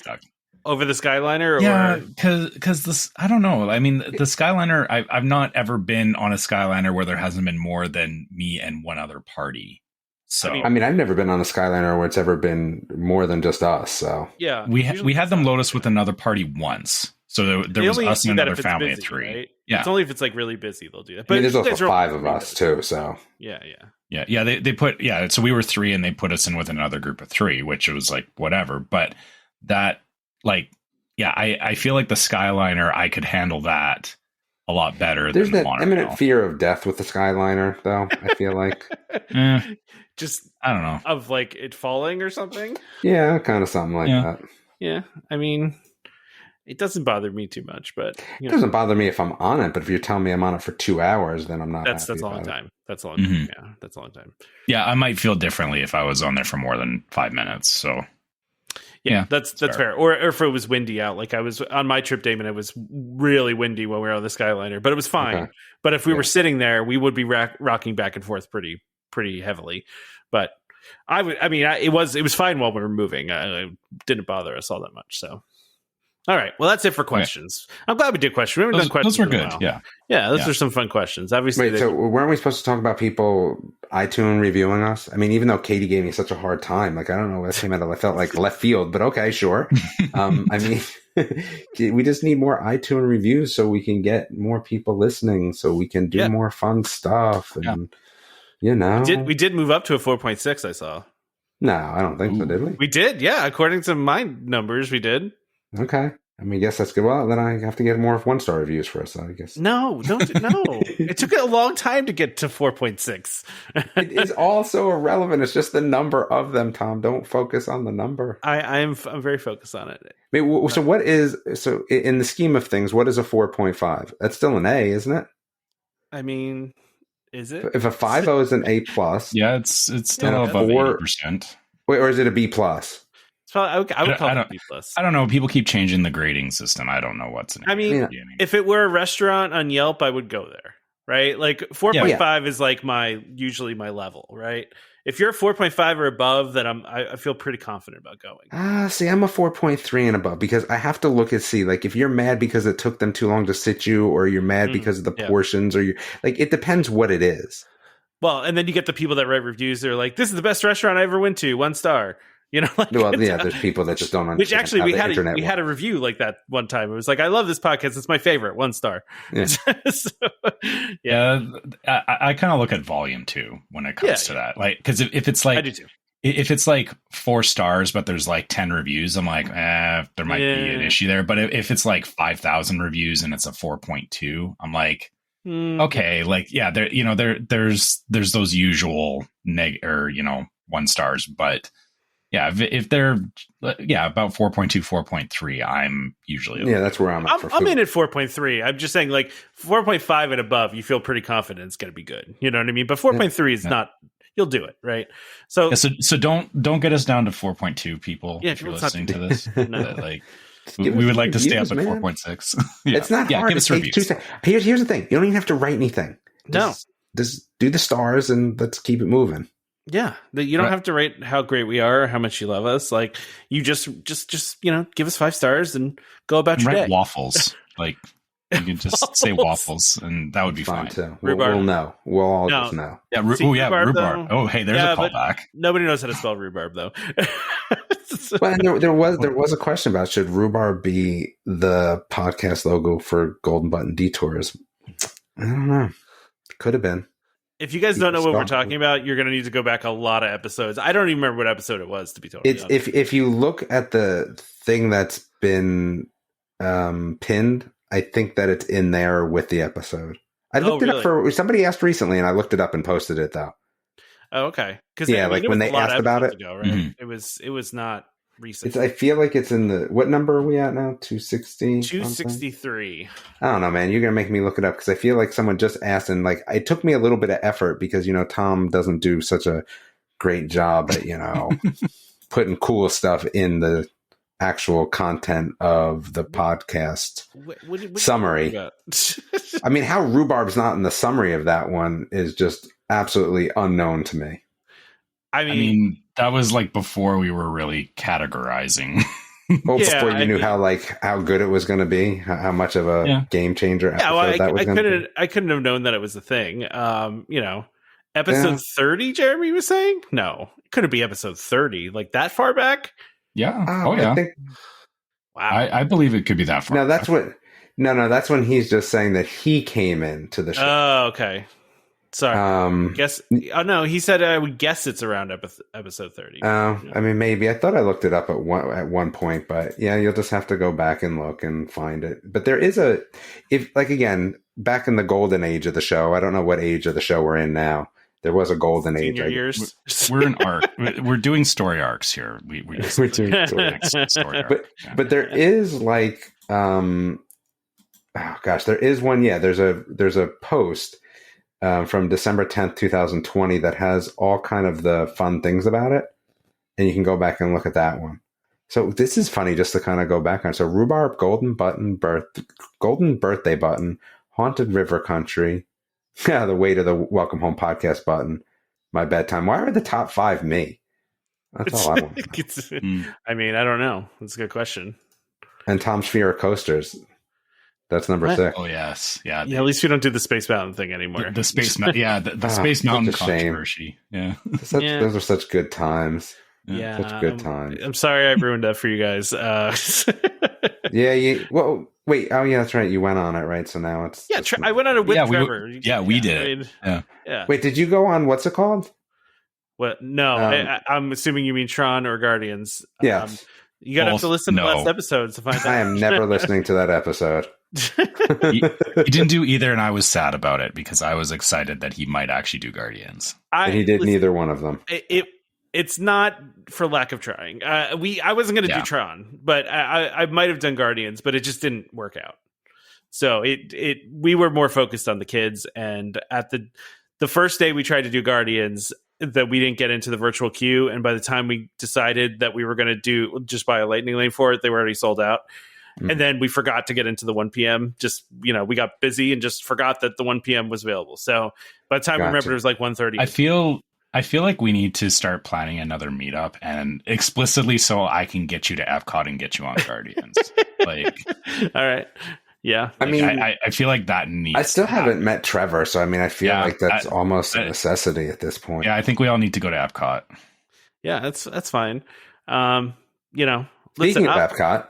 Over the Skyliner? Yeah, because this, I don't know. I mean, the Skyliner, I've not ever been on a Skyliner where there hasn't been more than me and one other party. So I mean, I've never been on a Skyliner where it's ever been more than just us. So yeah, we had them load us with another party once. So there was us and another family of 3. Right? Yeah, it's only if it's like really busy they'll do that. But I mean, there's also 5 of us too. So yeah. They put So we were 3, and they put us in with another group of 3, which was like whatever. But that I feel like the Skyliner, I could handle that a lot better. There's than that the monorail. imminent fear of death with the Skyliner, though. I feel like. Just I don't know, of like it falling or something. Yeah, kind of something like that. Yeah, I mean, it doesn't bother me too much, but it doesn't bother me if I'm on it. But if you're telling me I'm on it for 2 hours, then I'm not. That's a long time. That's a long time. Yeah, that's a long time. Yeah, I might feel differently if I was on there for more than 5 minutes. So. Yeah, that's fair. Or if it was windy out, like I was on my trip, Damon, it was really windy when we were on the Skyliner, but it was fine. Okay. But if we were sitting there, we would be rocking back and forth pretty heavily. But it was fine while we were moving. It didn't bother us all that much. So, all right. Well, that's it for questions. Okay. I'm glad we did questions. We haven't done questions. Those were good. Yeah. Those are some fun questions. Obviously. Wait, so weren't we supposed to talk about people iTunes reviewing us? I mean, even though Katie gave me such a hard time, like I don't know, that came out of, I felt like left field, but okay, sure. I mean, we just need more iTunes reviews so we can get more people listening, so we can do more fun stuff, and we did move up to a 4.6. I saw. No, I don't think so. Did we? We did. Yeah, according to my numbers, we did. Okay. I mean, I guess that's good. Well, then I have to get more 1-star reviews for us, I guess. No. It took a long time to get to 4.6. It is also irrelevant. It's just the number of them, Tom. Don't focus on the number. I'm very focused on it. I mean, so in the scheme of things, what is a 4.5? That's still an A, isn't it? I mean, is it? If a 5.0 is an A plus, yeah, it's still above 80%. Wait, or is it a B plus? I would call it B plus. I don't know. People keep changing the grading system. I don't know what's in it. I mean, if it were a restaurant on Yelp, I would go there, right? Like 4.5 is like usually my level, right? If you're a 4.5 or above, then I feel pretty confident about going. See, I'm a 4.3 and above because I have to look and see, like, if you're mad because it took them too long to sit you, or you're mad because of the portions, or it depends what it is. Well, and then you get the people that write reviews. They're like, "This is the best restaurant I ever went to, 1 star." You know, there's people that just don't understand. Which actually, we had a review like that one time. It was like, "I love this podcast; it's my favorite, 1 star." Yeah, I kind of look at volume too when it comes to that. Like, because if it's like, I do too. If it's like 4 stars, but there's like 10 reviews, I'm like, there might be an issue there. But if it's like 5,000 reviews and it's a 4.2, I'm like, okay, like, yeah, there's those usual 1 stars, but. Yeah, if they're about 4.2, 4.3, I'm usually that's where I'm at. I'm in at 4.3. I'm just saying, like 4.5 and above, you feel pretty confident it's going to be good. You know what I mean? But 4.3 is not. You'll do it, right? So don't get us down to 4.2, people. Yeah, if you're listening to this, we would like to stay up at 4.6. It's not hard. Give us reviews. Here's the thing: you don't even have to write anything. Just do the stars and let's keep it moving. Yeah, you don't have to rate how great we are, how much you love us. Like, you just give us 5 stars and go about your day. Waffles, like you can just say waffles, and that would be fine too. We'll know. We'll all just know. Yeah, rhubarb. Though, oh, hey, there's a callback. Nobody knows how to spell rhubarb though. Well, and there was a question about, should rhubarb be the podcast logo for Golden Button Detours? I don't know. Could have been. If you guys don't know what we're talking about, you're going to need to go back a lot of episodes. I don't even remember what episode it was, to be totally honest. If you look at the thing that's been pinned, I think that it's in there with the episode. I looked it up for somebody asked recently, and I looked it up and posted it though. Oh, okay. Because when they asked about it, ago, right? It was not recent. I feel like it's in the, what number are we at now? 260? 263. I don't know, man. You're going to make me look it up because I feel like someone just asked, and like it took me a little bit of effort because, Tom doesn't do such a great job at, putting cool stuff in the actual content of the podcast summary. I mean, how rhubarb's not in the summary of that one is just absolutely unknown to me. I mean, that was like before we were really categorizing. Before you knew how good it was going to be, how much of a game changer episode that was going to be. I couldn't have known that it was a thing. Episode 30, Jeremy was saying? No, it couldn't be episode 30, like that far back. Yeah. I think, wow. I believe it could be that far. No, that's what. No, that's when he's just saying that he came into the show. Oh, okay. Sorry. No, he said I would guess it's around episode 30. I mean, maybe. I thought I looked it up at one point, but yeah, you'll just have to go back and look and find it. But there is again, back in the golden age of the show, I don't know what age of the show we're in now. There was a golden age. Years. We're in arc. We're doing story arcs here. We're doing story arc. But there is like, there is one. Yeah, there's a post from December 10th, 2020 that has all kind of the fun things about it. And you can go back and look at that one. So this is funny just to kind of go back on. So rhubarb, golden birthday button, haunted river country. Yeah, the way to the welcome home podcast button, my bedtime. Why are the top 5 me? That's all I want. I mean, I don't know. That's a good question. And Tom's Fear coasters. That's number 6. Oh yes, yeah. At least we don't do the Space Mountain thing anymore. The Space Mountain, the Space Mountain controversy. Yeah. Those are such good times. Yeah, such good times. I'm sorry I ruined that for you guys. Wait. Oh, yeah, that's right. You went on it, right? So now it's I went on it with Trevor. We did. Yeah. Wait, did you go on? What's it called? What? No, I'm assuming you mean Tron or Guardians. Yes. You got to have to listen to last episodes to find out. I am never listening to that episode. He didn't do either, and I was sad about it because I was excited that he might actually do Guardians. And he did neither one of them. It's not for lack of trying. I wasn't going to do Tron, but I might have done Guardians, but it just didn't work out. So we were more focused on the kids, and at the first day we tried to do Guardians, that we didn't get into the virtual queue, and by the time we decided that we were going to just buy a lightning lane for it, they were already sold out. Mm-hmm. And then we forgot to get into the 1 p.m. Just, we got busy and just forgot that the 1 p.m. was available. So by the time we remembered, it was like 1:30. I feel like we need to start planning another meetup, and explicitly so I can get you to EPCOT and get you on Guardians. All right. Yeah. I feel like that needs. I still haven't met Trevor, so I feel like that's almost a necessity at this point. Yeah, I think we all need to go to EPCOT. Yeah, that's fine. Speaking of EPCOT.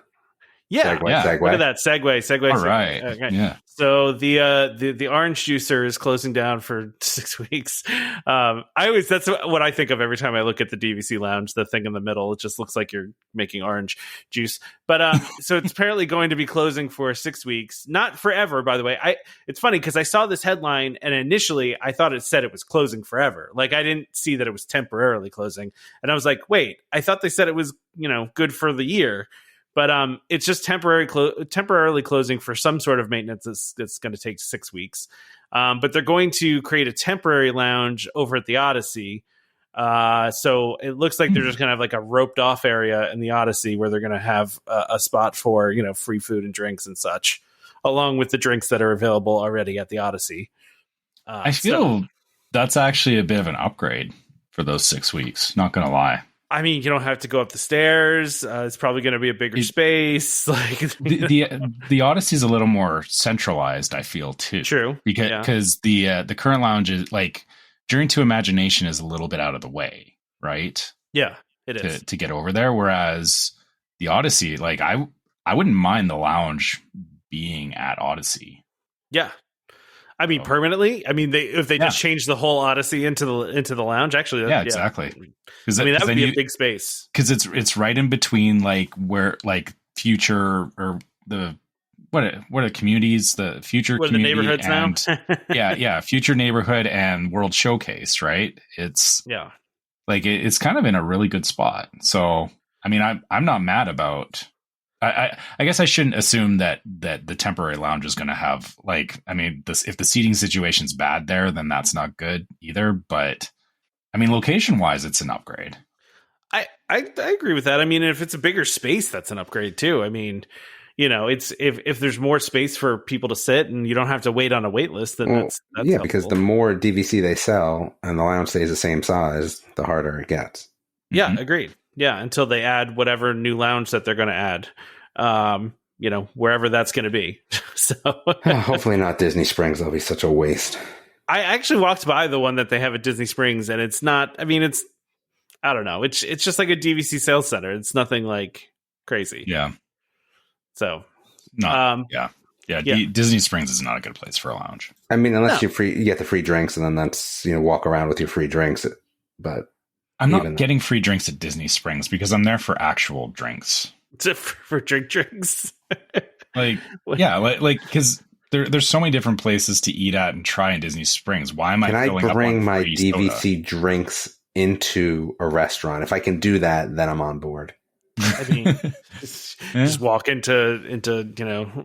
Yeah. Segue. Look at that. Segue. All right. Okay. Yeah. So the orange juicer is closing down for 6 weeks. That's what I think of every time I look at the DVC lounge, the thing in the middle. It just looks like you're making orange juice. But so it's apparently going to be closing for 6 weeks. Not forever, by the way. It's funny because I saw this headline and initially I thought it said it was closing forever. Like I didn't see that it was temporarily closing. And I was like, wait, I thought they said it was, good for the year. But it's just temporarily closing for some sort of maintenance that's going to take 6 weeks. But they're going to create a temporary lounge over at the Odyssey. So it looks like they're just going to have like a roped off area in the Odyssey where they're going to have a spot for, free food and drinks and such, along with the drinks that are available already at the Odyssey. I feel that's actually a bit of an upgrade for those 6 weeks. Not going to lie. You don't have to go up the stairs. It's probably going to be a bigger space. Like the Odyssey is a little more centralized, I feel too. True, because the current lounge is like Journey to Imagination is a little bit out of the way, right? Yeah, it is to get over there. Whereas the Odyssey, like I wouldn't mind the lounge being at Odyssey. Yeah. Permanently. If they just change the whole Odyssey into the lounge, actually, exactly. Because that would be a big space. Because it's right in between, like where like future or the what are the communities, the future what community, the neighborhoods and, now. Future neighborhood and World Showcase, right? It's like it's kind of in a really good spot. So I'm not mad about. I guess I shouldn't assume that the temporary lounge is going to have if the seating situation's bad there, then that's not good either. But location wise, it's an upgrade. I agree with that. If it's a bigger space, that's an upgrade too. It's if there's more space for people to sit and you don't have to wait on a wait list, then that's helpful. Because the more DVC they sell and the lounge stays the same size, the harder it gets. Yeah, agreed. Yeah, until they add whatever new lounge that they're going to add, wherever that's going to be. So hopefully not Disney Springs. That'll be such a waste. I actually walked by the one that they have at Disney Springs, and it's not. I don't know. It's just like a DVC sales center. It's nothing like crazy. Yeah. So, Disney Springs is not a good place for a lounge. Unless you get the free drinks, and then that's walk around with your free drinks, but. I'm not getting free drinks at Disney Springs because I'm there for actual drinks. For drinks? Because there's so many different places to eat at and try in Disney Springs. Why am I filling up on bring my free DVC soda? drinks into a restaurant? If I can do that, then I'm on board. Just walk into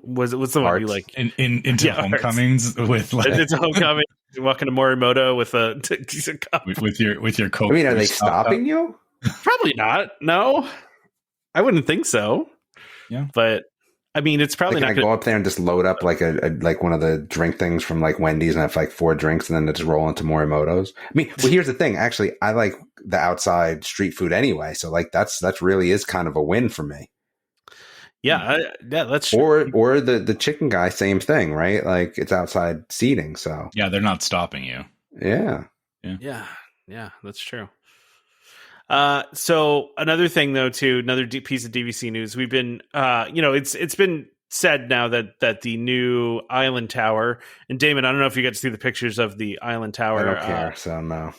what's the one you like into Homecomings with it's Homecoming. You walk into Morimoto with a cup with your Coke. Are they stopping you? Probably not. No, I wouldn't think so. Yeah, but it's probably not. I go up there and just load up like like one of the drink things from like Wendy's and have like 4 drinks and then just roll into Morimoto's. Here's the thing. Actually, I like the outside street food anyway, so like that's really is kind of a win for me. Yeah, that's true. Or the chicken guy, same thing, right? Like it's outside seating, so yeah, they're not stopping you. Yeah, that's true. So another thing though, too, another piece of DVC news. We've been, it's been said now that the new Island Tower, and Damon, I don't know if you got to see the pictures of the Island Tower. I don't care, so no.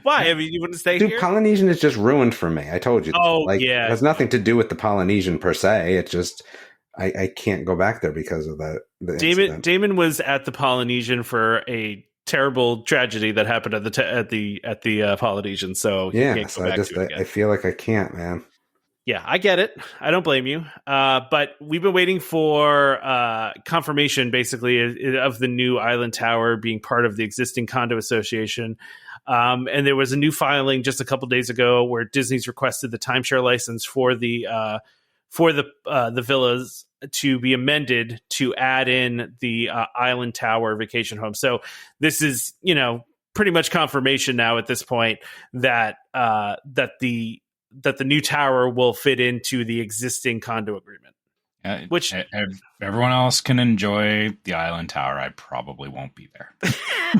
Why? I mean, you wouldn't stay Dude, here? Polynesian is just ruined for me. I told you. Oh, like, yeah. It has nothing to do with the Polynesian per se. It's just I can't go back there because of that. Damon was at the Polynesian for a terrible tragedy that happened at the Polynesian. So yeah, can't go back to it again. I feel like I can't, man. Yeah, I get it. I don't blame you. But we've been waiting for confirmation, basically, of the new island tower being part of the existing condo association. And there was a new filing just a couple days ago where Disney's requested the timeshare license for the villas to be amended to add in the island tower vacation home. So this is, pretty much confirmation now at this point that the new tower will fit into the existing condo agreement. Which everyone else can enjoy the island tower. I probably won't be there.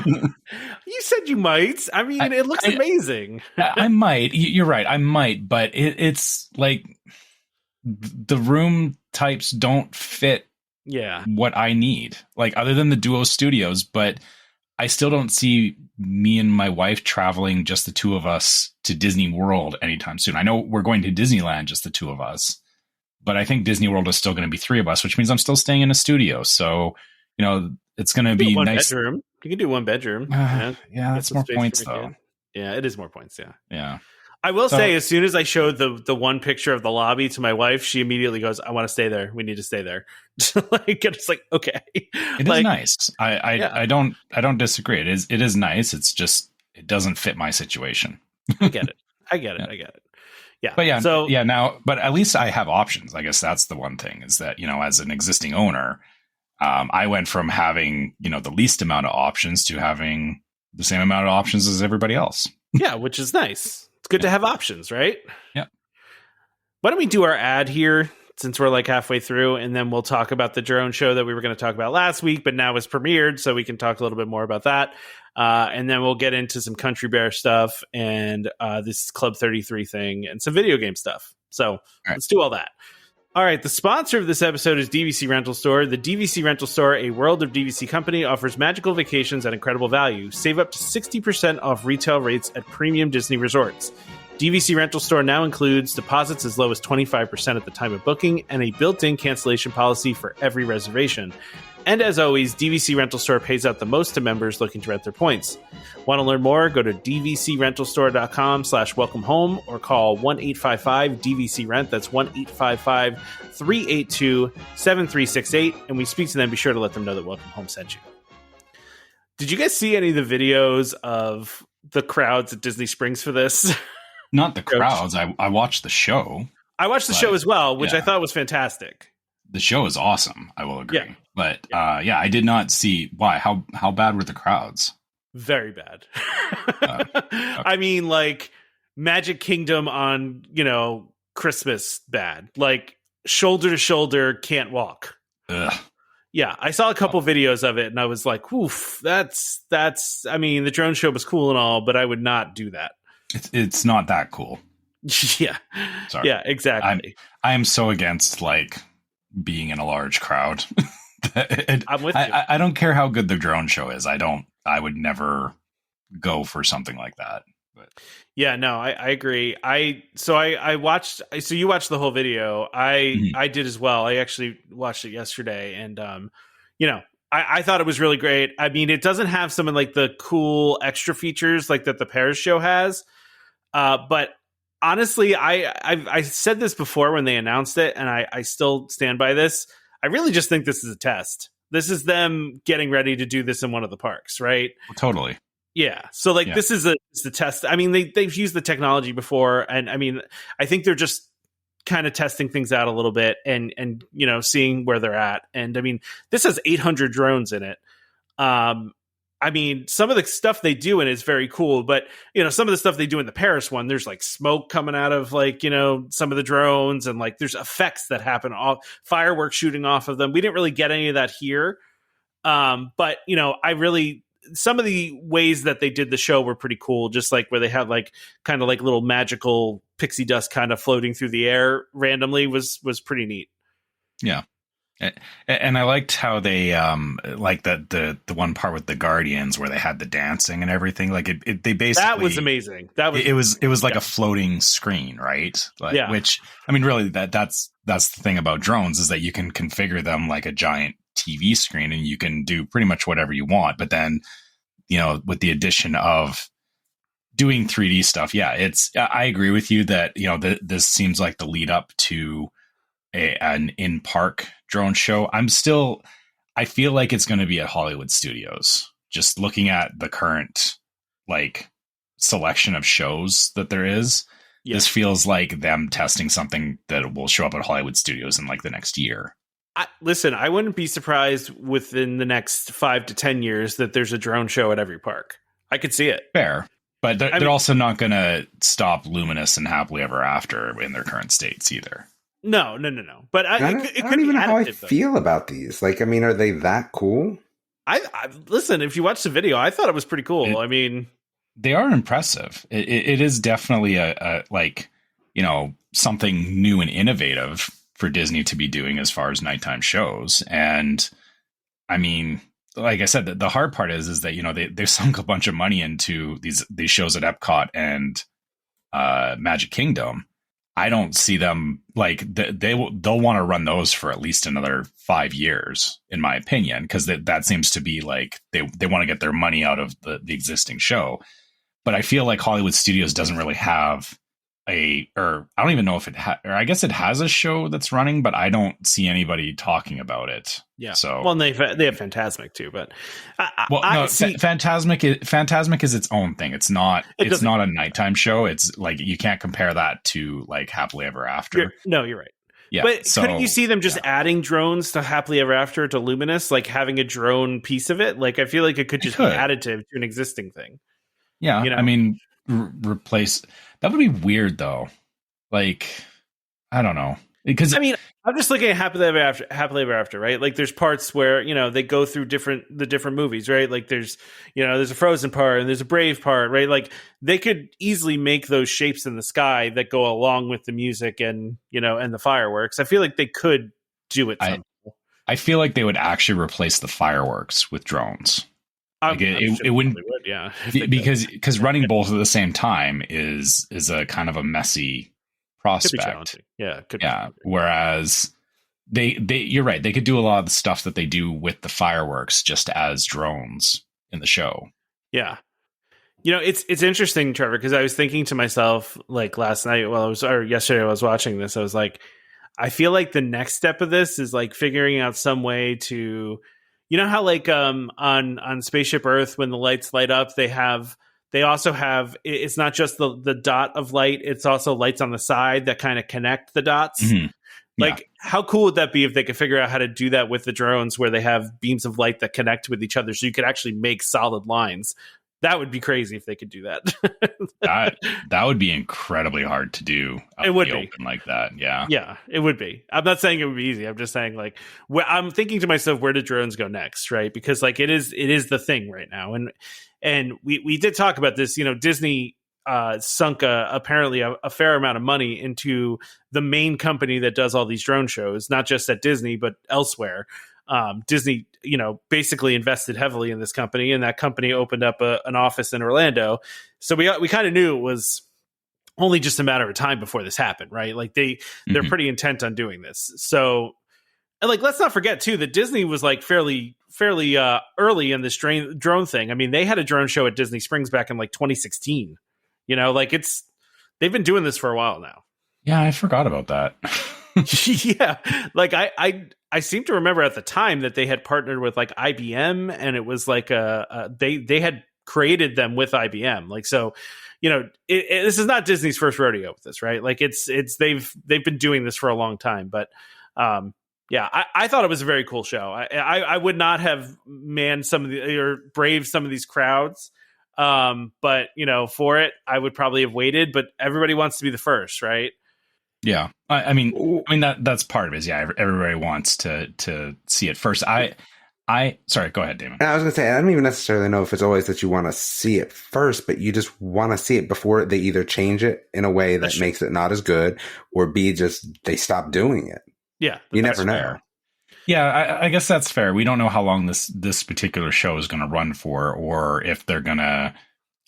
You said you might. I mean, it looks amazing. I might. You're right. I might, but it's like the room types don't fit what I need. Like, other than the duo studios, but I still don't see me and my wife traveling, just the two of us, to Disney World anytime soon. I know we're going to Disneyland, just the two of us, but I think Disney World is still going to be three of us, which means I'm still staying in a studio. So, it's going to be one nice. Bedroom. You can do one bedroom. Yeah, that's more points though. Yeah, it is more points. Yeah. Yeah. I will say, as soon as I showed the one picture of the lobby to my wife, she immediately goes, "I want to stay there. We need to stay there." It's like, okay, it is nice. I don't disagree. It is nice. It's just, it doesn't fit my situation. I get it. I get it. Yeah. But now, but at least I have options. I guess that's the one thing, is that, as an existing owner, I went from having, the least amount of options to having the same amount of options as everybody else. Yeah, which is nice. It's good to have options, right? Yeah. Why don't we do our ad here, since we're like halfway through, and then we'll talk about the drone show that we were going to talk about last week, but now it's premiered, so we can talk a little bit more about that. And then we'll get into some Country Bear stuff and this Club 33 thing and some video game stuff. So let's do all that. All right, the sponsor of this episode is DVC Rental Store. The DVC Rental Store, a World of DVC company, offers magical vacations at incredible value. Save up to 60% off retail rates at premium Disney resorts. DVC Rental Store now includes deposits as low as 25% at the time of booking and a built-in cancellation policy for every reservation. And as always, DVC Rental Store pays out the most to members looking to rent their points. Want to learn more? Go to dvcrentalstore.com/welcome home or call 1-855-DVC-RENT. That's 1-855-382-7368. And we speak to them. Be sure to let them know that Welcome Home sent you. Did you guys see any of the videos of the crowds at Disney Springs for this? Not the crowds. I watched the show. I watched the show as well, which I thought was fantastic. The show is awesome. I will agree. Yeah. But I did not see why. How bad were the crowds? Very bad. Okay. I mean, like Magic Kingdom on, Christmas bad. Like shoulder to shoulder, can't walk. Ugh. Yeah, I saw a couple videos of it and I was like, oof, that's I mean, the drone show was cool and all, but I would not do that. It's not that cool. Yeah. Sorry. Yeah, exactly. I am so against being in a large crowd. I'm with you. I don't care how good the drone show is. I would never go for something like that. But yeah, no, I agree. I watched. So you watched the whole video. I did as well. I actually watched it yesterday, and I thought it was really great. I mean, it doesn't have some of the cool extra features like that the Paris show has, but honestly, I said this before when they announced it, and I still stand by this. I really just think this is a test. This is them getting ready to do this in one of the parks, right? Totally. Yeah. So this is it's a test. I mean, they've used the technology before, and I mean, I think they're just kind of testing things out a little bit and seeing where they're at. And I mean, this has 800 drones in it. I mean, some of the stuff they do in it is very cool, but some of the stuff they do in the Paris one, there's smoke coming out of some of the drones, and there's effects that happen, fireworks shooting off of them. We didn't really get any of that here. But some of the ways that they did the show were pretty cool, just where they had kind of little magical pixie dust kind of floating through the air randomly was pretty neat. Yeah. And I liked how they like the one part with the Guardians where they had the dancing and everything. Like they basically, that was amazing. That was it was like a floating screen, right? Like, yeah. Which, I mean, really that's the thing about drones is that you can configure them like a giant TV screen and you can do pretty much whatever you want. But then, with the addition of doing 3D stuff, I agree with you that, this seems like the lead up to an in-park drone show. I feel like it's going to be at Hollywood Studios. Just looking at the current selection of shows that there is, this feels like them testing something that will show up at Hollywood Studios in the next year. Listen, I wouldn't be surprised within the next 5 to 10 years that there's a drone show at every park. I could see it. Fair. But they're also not going to stop Luminous and Happily Ever After in their current states either. No. But I don't even know how I feel about these. Are they that cool? I listen, if you watch the video, I thought it was pretty cool. They are impressive. It is definitely a something new and innovative for Disney to be doing as far as nighttime shows. And I mean, like I said, the hard part is that, they sunk a bunch of money into these shows at EPCOT and Magic Kingdom. I don't see them they'll want to run those for at least another 5 years, in my opinion, because that seems to be they want to get their money out of the existing show. But I feel like Hollywood Studios doesn't really have I don't even know if or I guess it has a show that's running, but I don't see anybody talking about it. Yeah. So and they have Fantasmic too, but Fantasmic is its own thing. It's not a nighttime show. It's you can't compare that to Happily Ever After. You're right. Yeah. But couldn't you see them just adding drones to Happily Ever After, to Luminous, having a drone piece of it? I feel like it could just be additive to an existing thing. Yeah. I mean, replace. That would be weird though. I don't know. Because I'm just looking at Happily Ever After, right? There's parts where, they go through the different movies, right? There's a Frozen part and there's a Brave part, right? They could easily make those shapes in the sky that go along with the music and, and the fireworks. I feel like they could do it. I feel like they would actually replace the fireworks with drones. It wouldn't, yeah, because running both at the same time is a kind of a messy prospect. Could be. Whereas you're right, they could do a lot of the stuff that they do with the fireworks just as drones in the show. Yeah. It's interesting, Trevor, because I was thinking to myself last night yesterday I was watching this. I was I feel like the next step of this is figuring out some way to, how on Spaceship Earth, when the lights light up, they also have, it's not just the dot of light, it's also lights on the side that kind of connect the dots. Mm-hmm. How cool would that be if they could figure out how to do that with the drones, where they have beams of light that connect with each other, so you could actually make solid lines? That would be crazy if they could do that. that would be incredibly hard to do. It would be open like that. Yeah. Yeah, it would be. I'm not saying it would be easy. I'm just saying I'm thinking to myself, where do drones go next? Right. Because it is the thing right now. And we did talk about this, Disney sunk apparently a fair amount of money into the main company that does all these drone shows, not just at Disney, but elsewhere. Disney, basically invested heavily in this company, and that company opened up an office in Orlando. So we kind of knew it was only just a matter of time before this happened, right? They're pretty intent on doing this. So, and let's not forget too that Disney was fairly early in this drone thing. I mean, they had a drone show at Disney Springs back in 2016. They've been doing this for a while now. Yeah, I forgot about that. Yeah, I seem to remember at the time that they had partnered with IBM, and it was they had created them with IBM. So, this is not Disney's first rodeo with this, right? They've been doing this for a long time. But I thought it was a very cool show. I would not have manned braved some of these crowds, but for it, I would probably have waited. But everybody wants to be the first, right? Yeah, I mean that's part of it. Yeah, everybody wants to see it first. Sorry, go ahead, Damon. I was going to say, I don't even necessarily know if it's always that you want to see it first, but you just want to see it before they either change it in a way that makes it not as good, or B, just they stop doing it. Yeah, you never know. Yeah, I guess that's fair. We don't know how long this particular show is going to run for, or if they're going to,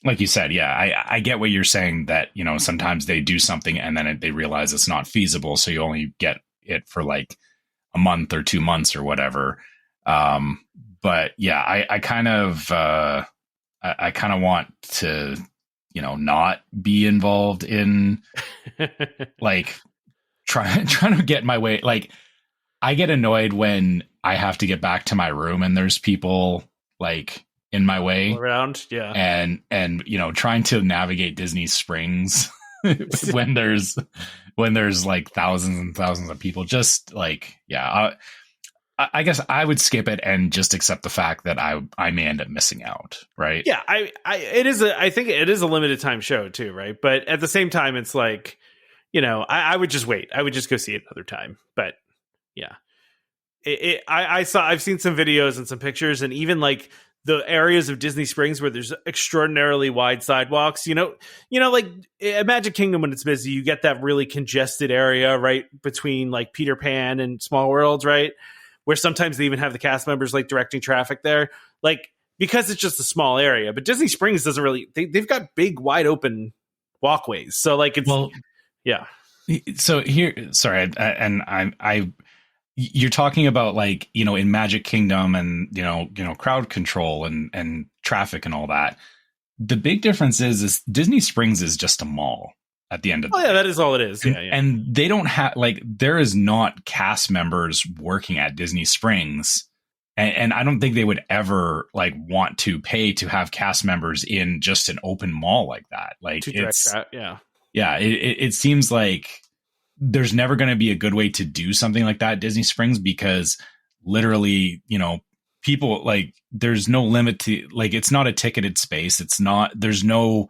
like you said, yeah, I get what you're saying, that, you know, sometimes they do something and then they realize it's not feasible. So you only get it for like a month or 2 months or whatever. But yeah, I kind of want to, you know, not be involved in like trying to get my way. Like, I get annoyed when I have to get back to my room and there's people like in my way around. Yeah. And, you know, trying to navigate Disney Springs when there's like thousands and thousands of people, just like, yeah, I guess I would skip it and just accept the fact that I may end up missing out. Right. Yeah. I think it is a limited time show too. Right. But at the same time, it's like, you know, I would just wait. I would just go see it another time. But yeah, I've seen some videos and some pictures, and even like the areas of Disney Springs where there's extraordinarily wide sidewalks, you know, like at Magic Kingdom, when it's busy, you get that really congested area right between like Peter Pan and Small Worlds, right? Where sometimes they even have the cast members like directing traffic there, like, because it's just a small area. But Disney Springs doesn't really, they've got big, wide open walkways. So like it's, yeah. So here, sorry, and you're talking about like, you know, in Magic Kingdom and, you know, crowd control and traffic and all that. The big difference is Disney Springs is just a mall at the end of the day. That is all it is. Yeah. And they don't have, like, there is not cast members working at Disney Springs. And I don't think they would ever like want to pay to have cast members in just an open mall like that. Like, it seems like there's never going to be a good way to do something like that at Disney Springs, because literally, you know, people, like, there's no limit to, like, it's not a ticketed space. There's no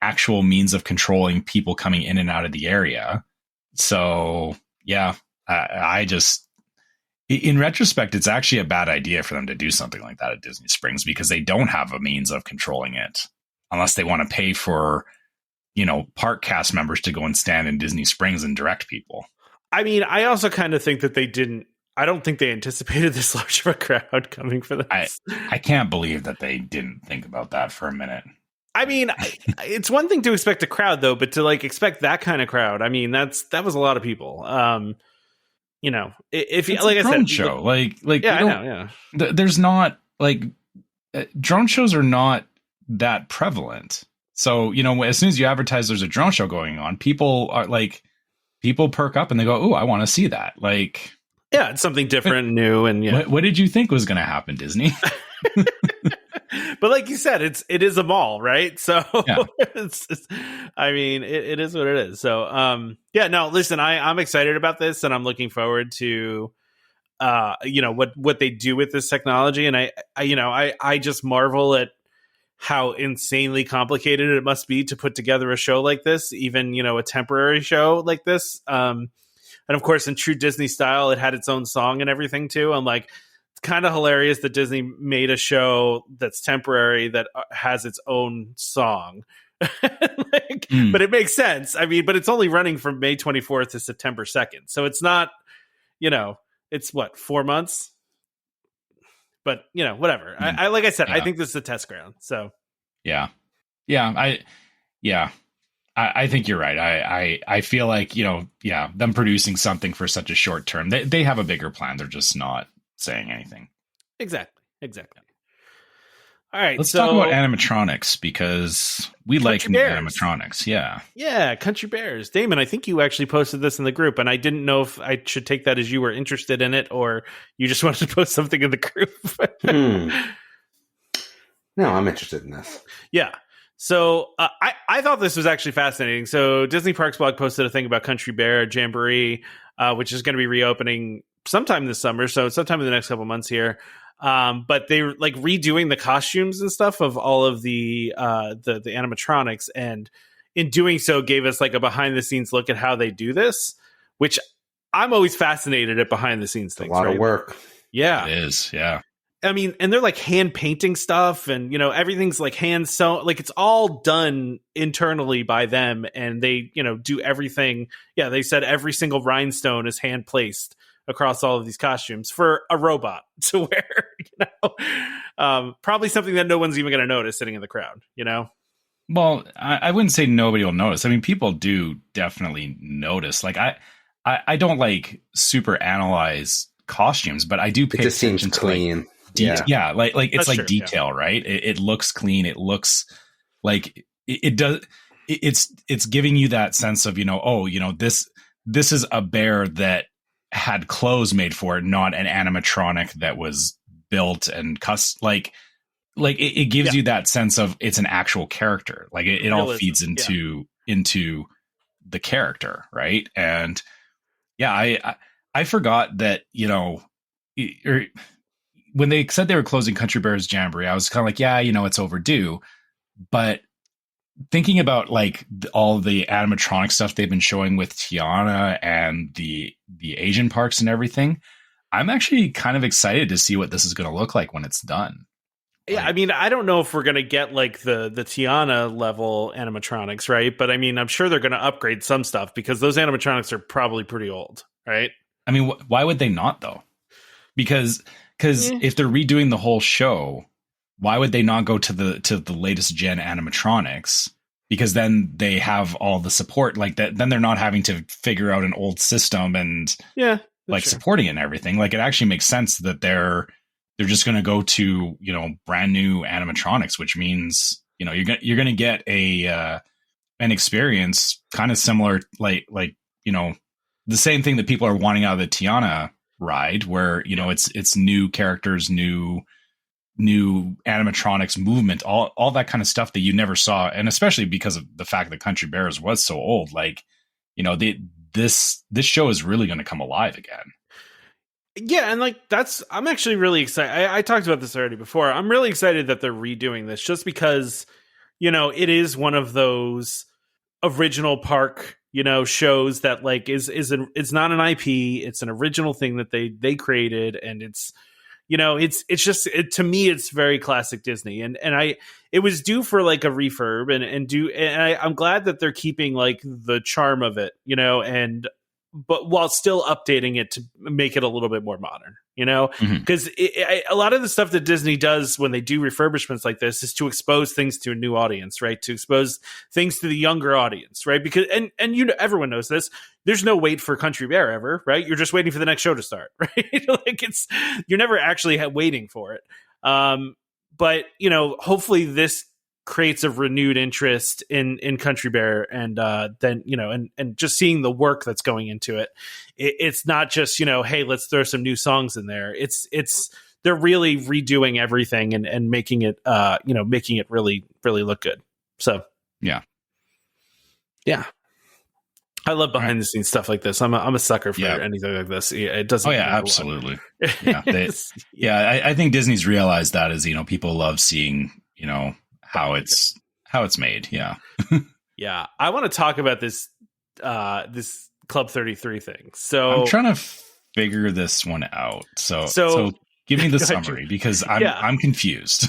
actual means of controlling people coming in and out of the area. So yeah, I just, in retrospect, it's actually a bad idea for them to do something like that at Disney Springs, because they don't have a means of controlling it unless they want to pay for, you know, park cast members to go and stand in Disney Springs and direct people. I mean, I also kind of think that I don't think they anticipated this large of a crowd coming for this. I can't believe that they didn't think about that for a minute. I mean, it's one thing to expect a crowd though, but to like expect that kind of crowd, I mean, that was a lot of people. You know, if you, like I said, show, like, yeah, I know, yeah. There's not like drone shows are not that prevalent. So, you know, as soon as you advertise there's a drone show going on, people perk up and they go, "Oh, I want to see that." Like, yeah, it's something different, new, and yeah. What did you think was going to happen, Disney? But like you said, it is a mall, right? So yeah. I mean, it is what it is. So yeah, no, listen, I'm excited about this, and I'm looking forward to you know, what they do with this technology. And I just marvel at how insanely complicated it must be to put together a show like this, even, you know, a temporary show like this. And of course, in true Disney style, it had its own song and everything too. I'm like, it's kind of hilarious that Disney made a show that's temporary that has its own song. But it makes sense. I mean, but it's only running from May 24th to September 2nd. So it's not, you know, it's what, 4 months? But, you know, whatever. I like I said, I think this is a test ground. So, I think you're right. I feel like, you know, them producing something for such a short term, they have a bigger plan. They're just not saying anything. Exactly. All right. Let's talk about animatronics, because we like animatronics. Yeah. Yeah. Country Bears. Damon, I think you actually posted this in the group, and I didn't know if I should take that as you were interested in it or you just wanted to post something in the group. No, I'm interested in this. Yeah. So I thought this was actually fascinating. So Disney Parks blog posted a thing about Country Bear Jamboree, which is going to be reopening sometime this summer. So sometime in the next couple months here. But they're like redoing the costumes and stuff of all of the animatronics, and in doing so gave us like a behind the scenes look at how they do this, which I'm always fascinated at behind the scenes things. A lot of work. Yeah, it is. Yeah. I mean, and they're like hand painting stuff, and, you know, everything's like hand sewn, like it's all done internally by them, and they, you know, do everything. Yeah. They said every single rhinestone is hand placed across all of these costumes for a robot to wear. Probably something that no one's even going to notice sitting in the crowd. Well, I wouldn't say nobody will notice. I mean, people do definitely notice. Like I don't like super analyze costumes, but I do pay it just attention seems clean. Yeah, like it's That's like true, detail, right? It looks clean. It looks like it does. It's giving you that sense of this is a bear that had clothes made for it, not an animatronic that was built and like it gives you that sense of it's an actual character. Like it all feeds into the character, right? And I forgot that when they said they were closing Country Bears Jamboree, I was kind of like, it's overdue. But thinking about like all the animatronic stuff they've been showing with Tiana and the Asian parks and everything, I'm actually kind of excited to see what this is going to look like when it's done. Yeah, I mean, I don't know if we're going to get like the Tiana level animatronics, right? But I mean, I'm sure they're going to upgrade some stuff because those animatronics are probably pretty old, right? I mean, why would they not though? Because if they're redoing the whole show, why would they not go to the latest gen animatronics? Because then they have all the support like that. Then they're not having to figure out an old system and supporting it and everything. Like it actually makes sense that they're just going to go to brand new animatronics, which means you're going to get an experience kind of similar like the same thing that people are wanting out of the Tiana ride, where it's new characters, new animatronics, movement, all that kind of stuff that you never saw, and especially because of the fact that Country Bears was so old. Like this show is really going to come alive again. Yeah, and like I'm actually really excited. I talked about this already before. I'm really excited that they're redoing this just because it is one of those original park shows that like it's not an IP, it's an original thing that they created, and it's to me it's very classic Disney, and it was due for like a refurb and I'm glad that they're keeping like the charm of it, but while still updating it to make it a little bit more modern, because a lot of the stuff that Disney does when they do refurbishments like this is to expose things to a new audience, right? To expose things to the younger audience, right? Because, and everyone knows this, there's no wait for Country Bear ever, right? You're just waiting for the next show to start, right? Like you're never actually waiting for it. But, hopefully this creates a renewed interest in Country Bear, and then and just seeing the work that's going into it. It's not just hey, let's throw some new songs in there. It's they're really redoing everything and making it making it really really look good. So yeah. I love behind the scenes stuff like this. I'm a sucker for anything like this. Yeah, it doesn't. Oh yeah, absolutely. I think Disney's realized that as people love seeing how it's made. Yeah. Yeah. I want to talk about this Club 33 thing. So I'm trying to figure this one out. So give me the summary because I'm confused.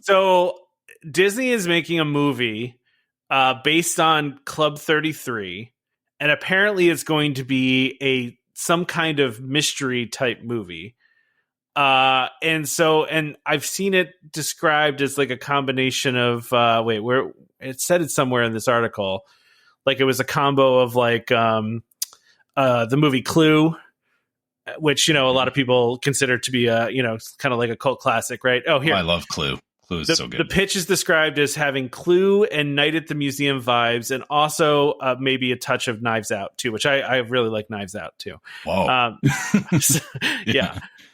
So Disney is making a movie based on Club 33, and apparently it's going to be some kind of mystery type movie. And I've seen it described as like a combination of where it said it somewhere in this article, like it was a combo of like the movie Clue, which a lot of people consider to be kind of like a cult classic, right? Oh, here, I love Clue. Clue is so good. The pitch is described as having Clue and Night at the Museum vibes, and also maybe a touch of Knives Out too, which I really like Knives Out too. Whoa.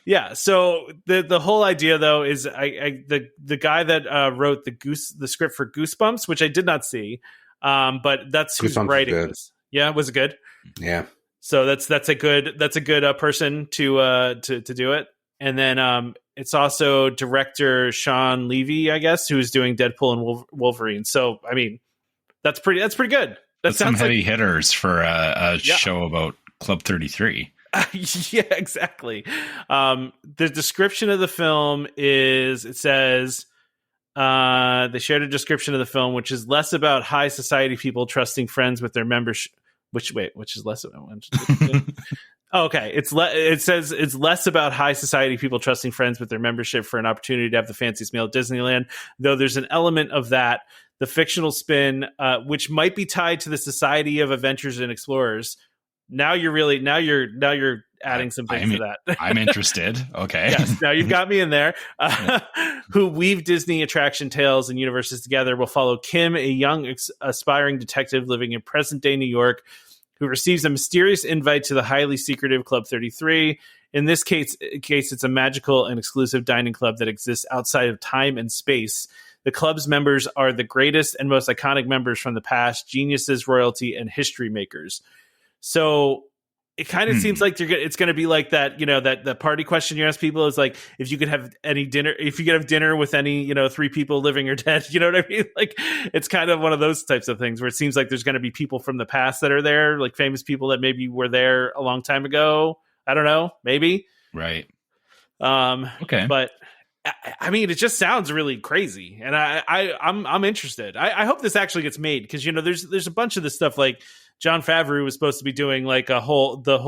Yeah. So the whole idea though is the guy that wrote the script for Goosebumps, which I did not see, but that's who's writing this. Yeah, was it good? Yeah. So that's a good person to do it. And then it's also director Sean Levy, I guess, who's doing Deadpool and Wolverine. So I mean, that's pretty good. That's some heavy hitters for a show about Club 33. Yeah, exactly. The description of the film is, it says, they shared a description of the film, which is less about high society people trusting friends with their membership. Which is less about Oh, okay. It says it's less about high society people trusting friends with their membership for an opportunity to have the fanciest meal at Disneyland, though there's an element of that. The fictional spin, which might be tied to the Society of Adventurers and Explorers. Now you're adding some things to that. I'm interested. Okay. Yes. Now you've got me in there. Who weave Disney attraction tales and universes together. Will follow Kim, a young aspiring detective living in present day New York, who receives a mysterious invite to the highly secretive Club 33. In this case, it's a magical and exclusive dining club that exists outside of time and space. The club's members are the greatest and most iconic members from the past, geniuses, royalty, and history makers. So it kind of seems like it's going to be like that, that the party question you ask people is like, if you could have dinner with any, 3 people living or dead, you know what I mean? Like, it's kind of one of those types of things where it seems like there's going to be people from the past that are there, like famous people that maybe were there a long time ago. I don't know, maybe. Right. Okay. But I mean, it just sounds really crazy, and I'm interested. I hope this actually gets made, because there's a bunch of this stuff, like Jon Favreau was supposed to be doing like the whole Disney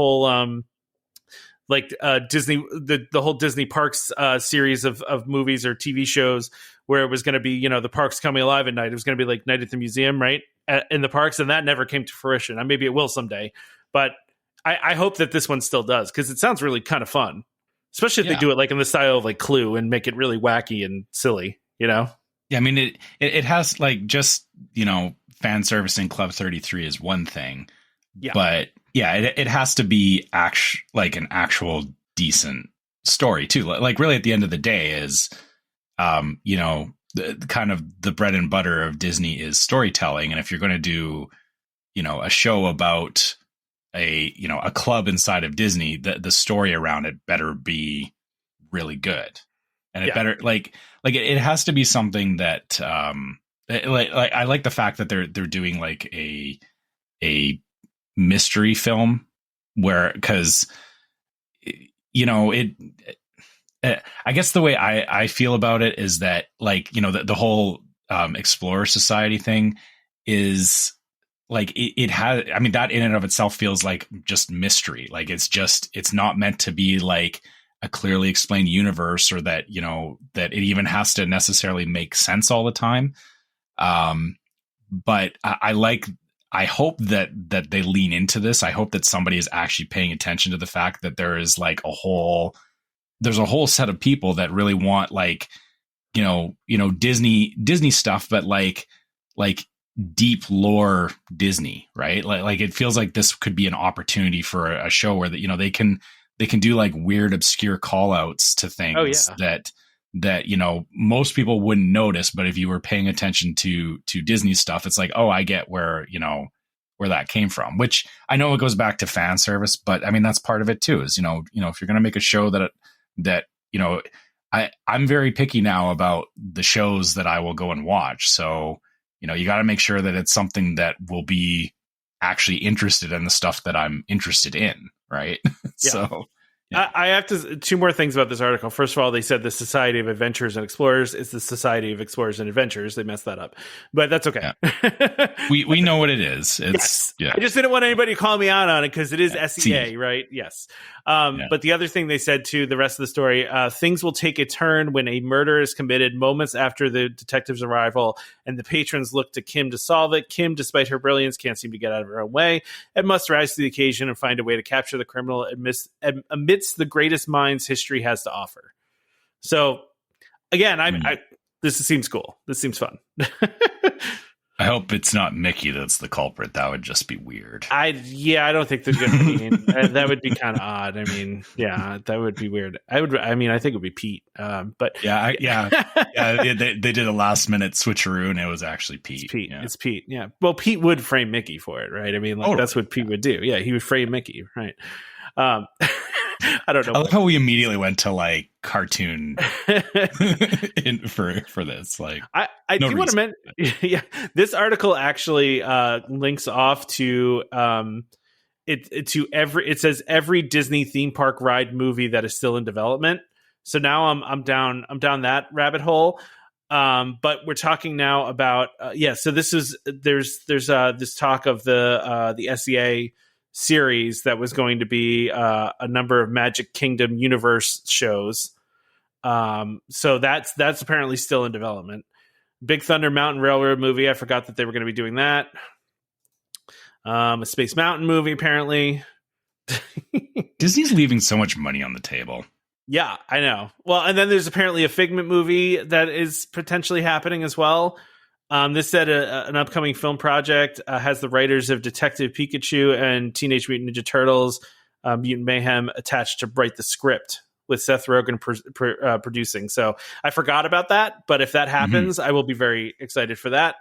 the whole Disney Parks series of movies or TV shows, where it was going to be the parks coming alive at night. It was going to be like Night at the Museum, right, in the parks, and that never came to fruition. Maybe it will someday, but I hope that this one still does, because it sounds really kind of fun. Especially if they do it like in the style of like Clue and make it really wacky and silly, Yeah, I mean, it has like just, fan servicing Club 33 is one thing. Yeah. But yeah, it has to be like an actual decent story too. Like really at the end of the day is, the kind of the bread and butter of Disney is storytelling. And if you're going to do, a show about a club inside of Disney, the story around it better be really good, and it better like it has to be something that like I like the fact that they're doing like a mystery film, where because I guess the way I feel about it is that like the whole Explorer Society thing is like it has, I mean, that in and of itself feels like just mystery. Like it's not meant to be like a clearly explained universe, or that, that it even has to necessarily make sense all the time. But I hope that they lean into this. I hope that somebody is actually paying attention to the fact that there is like there's a whole set of people that really want like, Disney stuff, but like deep lore Disney, right? Like it feels like this could be an opportunity for a show where that they can do like weird obscure call outs to things that most people wouldn't notice, but if you were paying attention to Disney stuff, it's like, oh, I get where that came from, which I know it goes back to fan service, but I mean that's part of it too, is if you're going to make a show that I'm very picky now about the shows that I will go and watch, so you got to make sure that it's something that will be actually interested in the stuff that I'm interested in. Right. Yeah. So yeah. I have 2 more things about this article. First of all, they said the Society of Adventurers and Explorers is the Society of Explorers and Adventurers. They messed that up, but that's okay. Yeah. We know what it is. It's I just didn't want anybody to call me out on it, because it is SEA, right? Yes. But the other thing they said to the rest of the story, things will take a turn when a murder is committed moments after the detective's arrival, and the patrons look to Kim to solve it. Kim, despite her brilliance, can't seem to get out of her own way and must rise to the occasion and find a way to capture the criminal amidst the greatest minds history has to offer. So again, this seems cool. This seems fun. I hope it's not Mickey that's the culprit. That would just be weird. I don't think there's going to be. That would be kind of odd. I mean, yeah, that would be weird. I think it would be Pete. But they did a last minute switcheroo, and it was actually Pete. It's Pete. Yeah. It's Pete. Yeah. Well, Pete would frame Mickey for it, right? I mean, that's what Pete would do. Yeah, he would frame Mickey, right? I don't know. I love how we immediately went to like cartoon for this. Like, I do want to mention, this article actually links off to it says every Disney theme park ride movie that is still in development. So now I'm down that rabbit hole. But we're talking now about so this is there's this talk of the SEA series that was going to be a number of Magic Kingdom universe shows. So that's apparently still in development. Big Thunder Mountain Railroad movie. I forgot that they were going to be doing that. A Space Mountain movie, apparently. Disney's leaving so much money on the table. Yeah, I know. Well, and then there's apparently a Figment movie that is potentially happening as well. This said an upcoming film project has the writers of Detective Pikachu and Teenage Mutant Ninja Turtles Mutant Mayhem attached to write the script, with Seth Rogen producing. So I forgot about that, but if that happens, I will be very excited for that.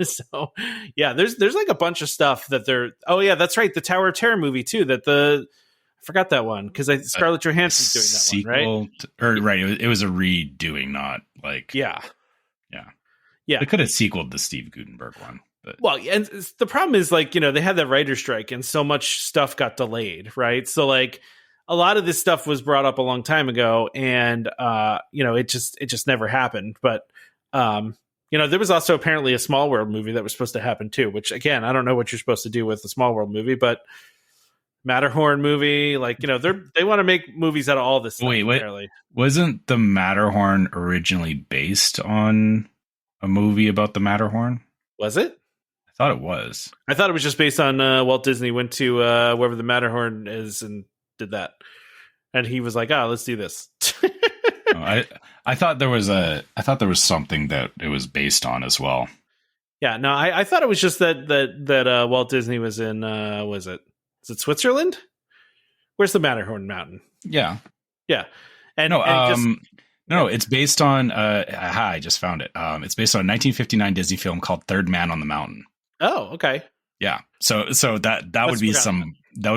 So yeah, there's like a bunch of stuff that they're. Oh yeah, that's right, the Tower of Terror movie too. I forgot that one because Scarlett Johansson's doing that sequel one, right? Right, it was a redoing, not like yeah. They could have sequeled the Steve Guttenberg one. But. Well, and the problem is, like, they had that writer's strike and so much stuff got delayed, right? So like a lot of this stuff was brought up a long time ago, and it just never happened. But there was also apparently a Small World movie that was supposed to happen too, which again, I don't know what you're supposed to do with a Small World movie, but Matterhorn movie, like, they want to make movies out of all this stuff. Wait, apparently. Wasn't the Matterhorn originally based on a movie about the Matterhorn? Was it? I thought it was. I thought it was just based on Walt Disney went to wherever the Matterhorn is and did that, and he was like, let's do this. I thought there was something that it was based on as well. Yeah, no, I thought it was just that Walt Disney was in is it Switzerland? Where's the Matterhorn mountain? Yeah and no, it's based on I just found it. It's based on a 1959 Disney film called Third Man on the Mountain. Oh, okay. Yeah. So that would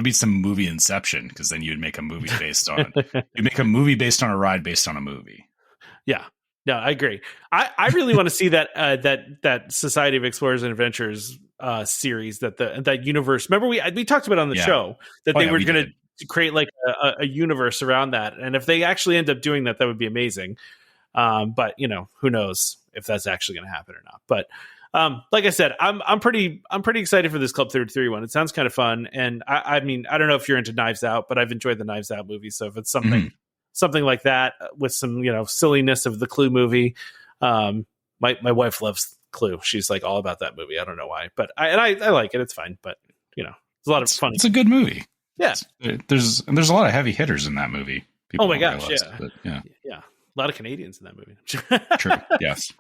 be some movie inception, because then you'd make a movie based on a ride based on a movie. Yeah. No, I agree. I really want to see that that Society of Explorers and Adventurers series, that universe. Remember we talked about on the show that they were going to create like a universe around that, and if they actually end up doing that, that would be amazing. But who knows if that's actually going to happen or not. But like I said, I'm pretty excited for this Club 33 one. It sounds kind of fun, and I mean, I don't know if you're into Knives Out, but I've enjoyed the Knives Out movie. So if it's something like that with some silliness of the Clue movie, my wife loves Clue. She's like all about that movie. I don't know why, but I like it. It's fine, but it's a lot of fun. It's a good movie. Yeah, there's a lot of heavy hitters in that movie. Oh my gosh, yeah. A lot of Canadians in that movie. True. Yes.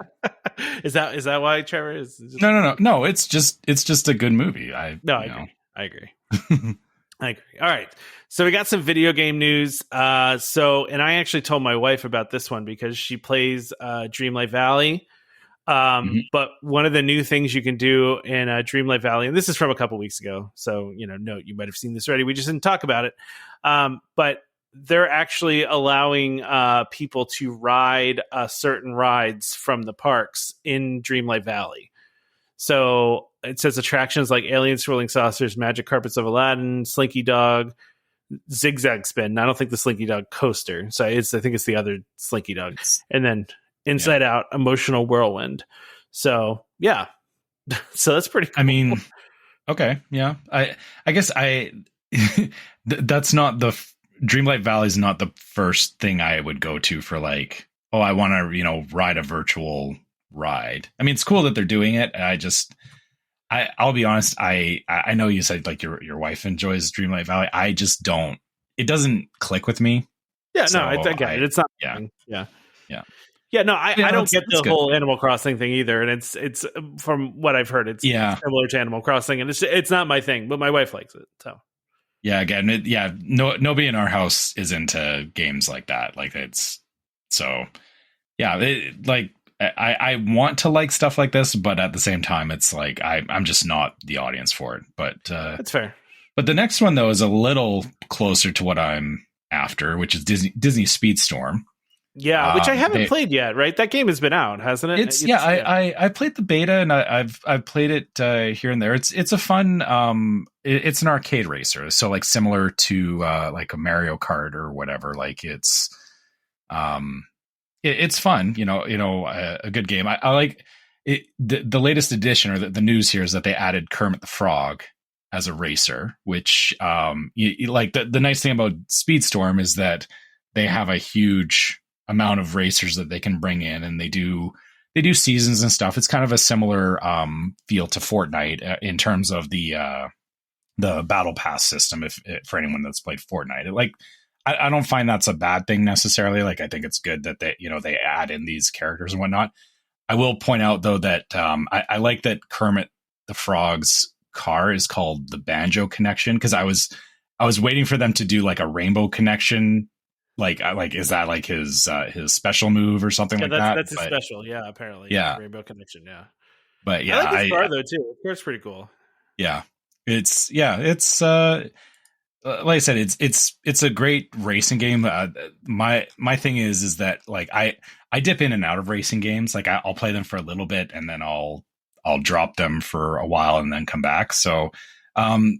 Is that why, Trevor? Is just... No. It's just a good movie. I agree. I agree. All right. So we got some video game news. And I actually told my wife about this one because she plays Dreamlight Valley. But one of the new things you can do in Dreamlight Valley, and this is from a couple weeks ago, so note you might have seen this already. We just didn't talk about it. But they're actually allowing people to ride certain rides from the parks in Dreamlight Valley. So it says attractions like Alien Swirling Saucers, Magic Carpets of Aladdin, Slinky Dog, Zigzag Spin. I don't think the Slinky Dog coaster. So I think it's the other Slinky Dog. And then Inside Out, Emotional Whirlwind. So yeah. So that's pretty cool. I mean, okay. Yeah. I guess that's not Dreamlight Valley is not the first thing I would go to for like, I want to, ride a virtual ride. I mean, it's cool that they're doing it. I'll be honest. I know you said like your wife enjoys Dreamlight Valley. I just don't. It doesn't click with me. Yeah, so I get it. It's not. Yeah. No, I don't get the whole Animal Crossing thing either. And it's from what I've heard, it's similar to Animal Crossing, and it's not my thing, but my wife likes it. So yeah, again, nobody in our house is into games like that. Like it's so I want to like stuff like this, but at the same time, it's like I'm just not the audience for it. But that's fair. But the next one though is a little closer to what I'm after, which is Disney Speedstorm. Yeah, which I haven't played yet, right? That game has been out, hasn't it? I played the beta, and I've played it here and there. It's a fun it's an arcade racer, so like similar to like a Mario Kart or whatever. Like it's fun, a good game. I like it. The latest edition or the news here is that they added Kermit the Frog as a racer, which like the nice thing about Speedstorm is that they have a huge amount of racers that they can bring in, and they do seasons and stuff. It's kind of a similar feel to Fortnite in terms of the battle pass system. If for anyone that's played Fortnite, I don't find that's a bad thing necessarily. Like, I think it's good that they add in these characters and whatnot. I will point out though that I like that Kermit the Frog's car is called the Banjo Connection, because I was waiting for them to do like a Rainbow Connection. Like is that like his special move or something like that? That's his special, yeah. Apparently, yeah. Rainbow Connection, yeah. But yeah, I like his car though too. The car's pretty cool. Yeah, it's like I said, it's a great racing game. My thing is that like I dip in and out of racing games. Like I'll play them for a little bit, and then I'll drop them for a while and then come back. So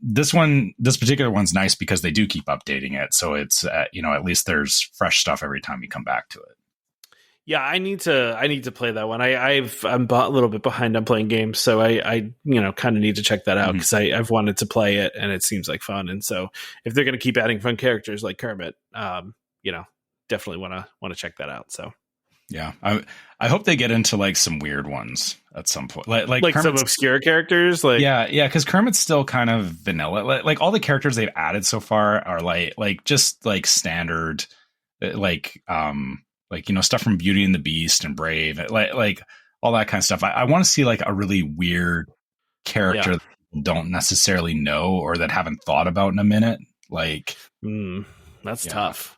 this particular one's nice because they do keep updating it. So it's, at least there's fresh stuff every time you come back to it. Yeah, I need to play that one. I'm a little bit behind on playing games, so I kind of need to check that out, because I've wanted to play it and it seems like fun. And so if they're going to keep adding fun characters like Kermit, definitely want to check that out. So yeah, I hope they get into like some weird ones at some point, like some obscure characters. Like because Kermit's still kind of vanilla. Like all the characters they've added so far are like just like standard, stuff from Beauty and the Beast and Brave, like all that kind of stuff. I want to see like a really weird character that people don't necessarily know or that haven't thought about in a minute. Like that's tough.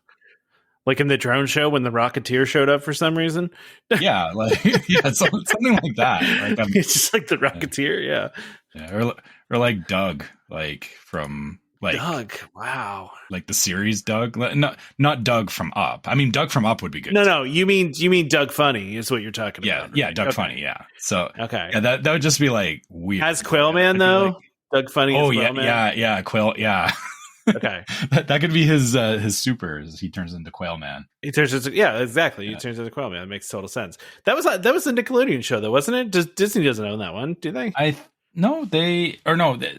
Like in the drone show when the Rocketeer showed up for some reason. Yeah, something like that. Like it's just like the Rocketeer, yeah. Or like Doug, like from like Doug. Wow, like the series Doug. Not Doug from Up. I mean, Doug from Up would be good. No, you mean Doug Funny is what you're talking about. Right? Yeah, Doug Funny. Yeah. So okay, yeah, that would just be like weird. As Quailman though, like, Doug Funny. Oh yeah, Quail. Yeah. Okay, that could be his super. He turns into Quailman. He turns into exactly. He turns into Quailman. That makes total sense. That was a Nickelodeon show though, wasn't it? Disney doesn't own that one, do they?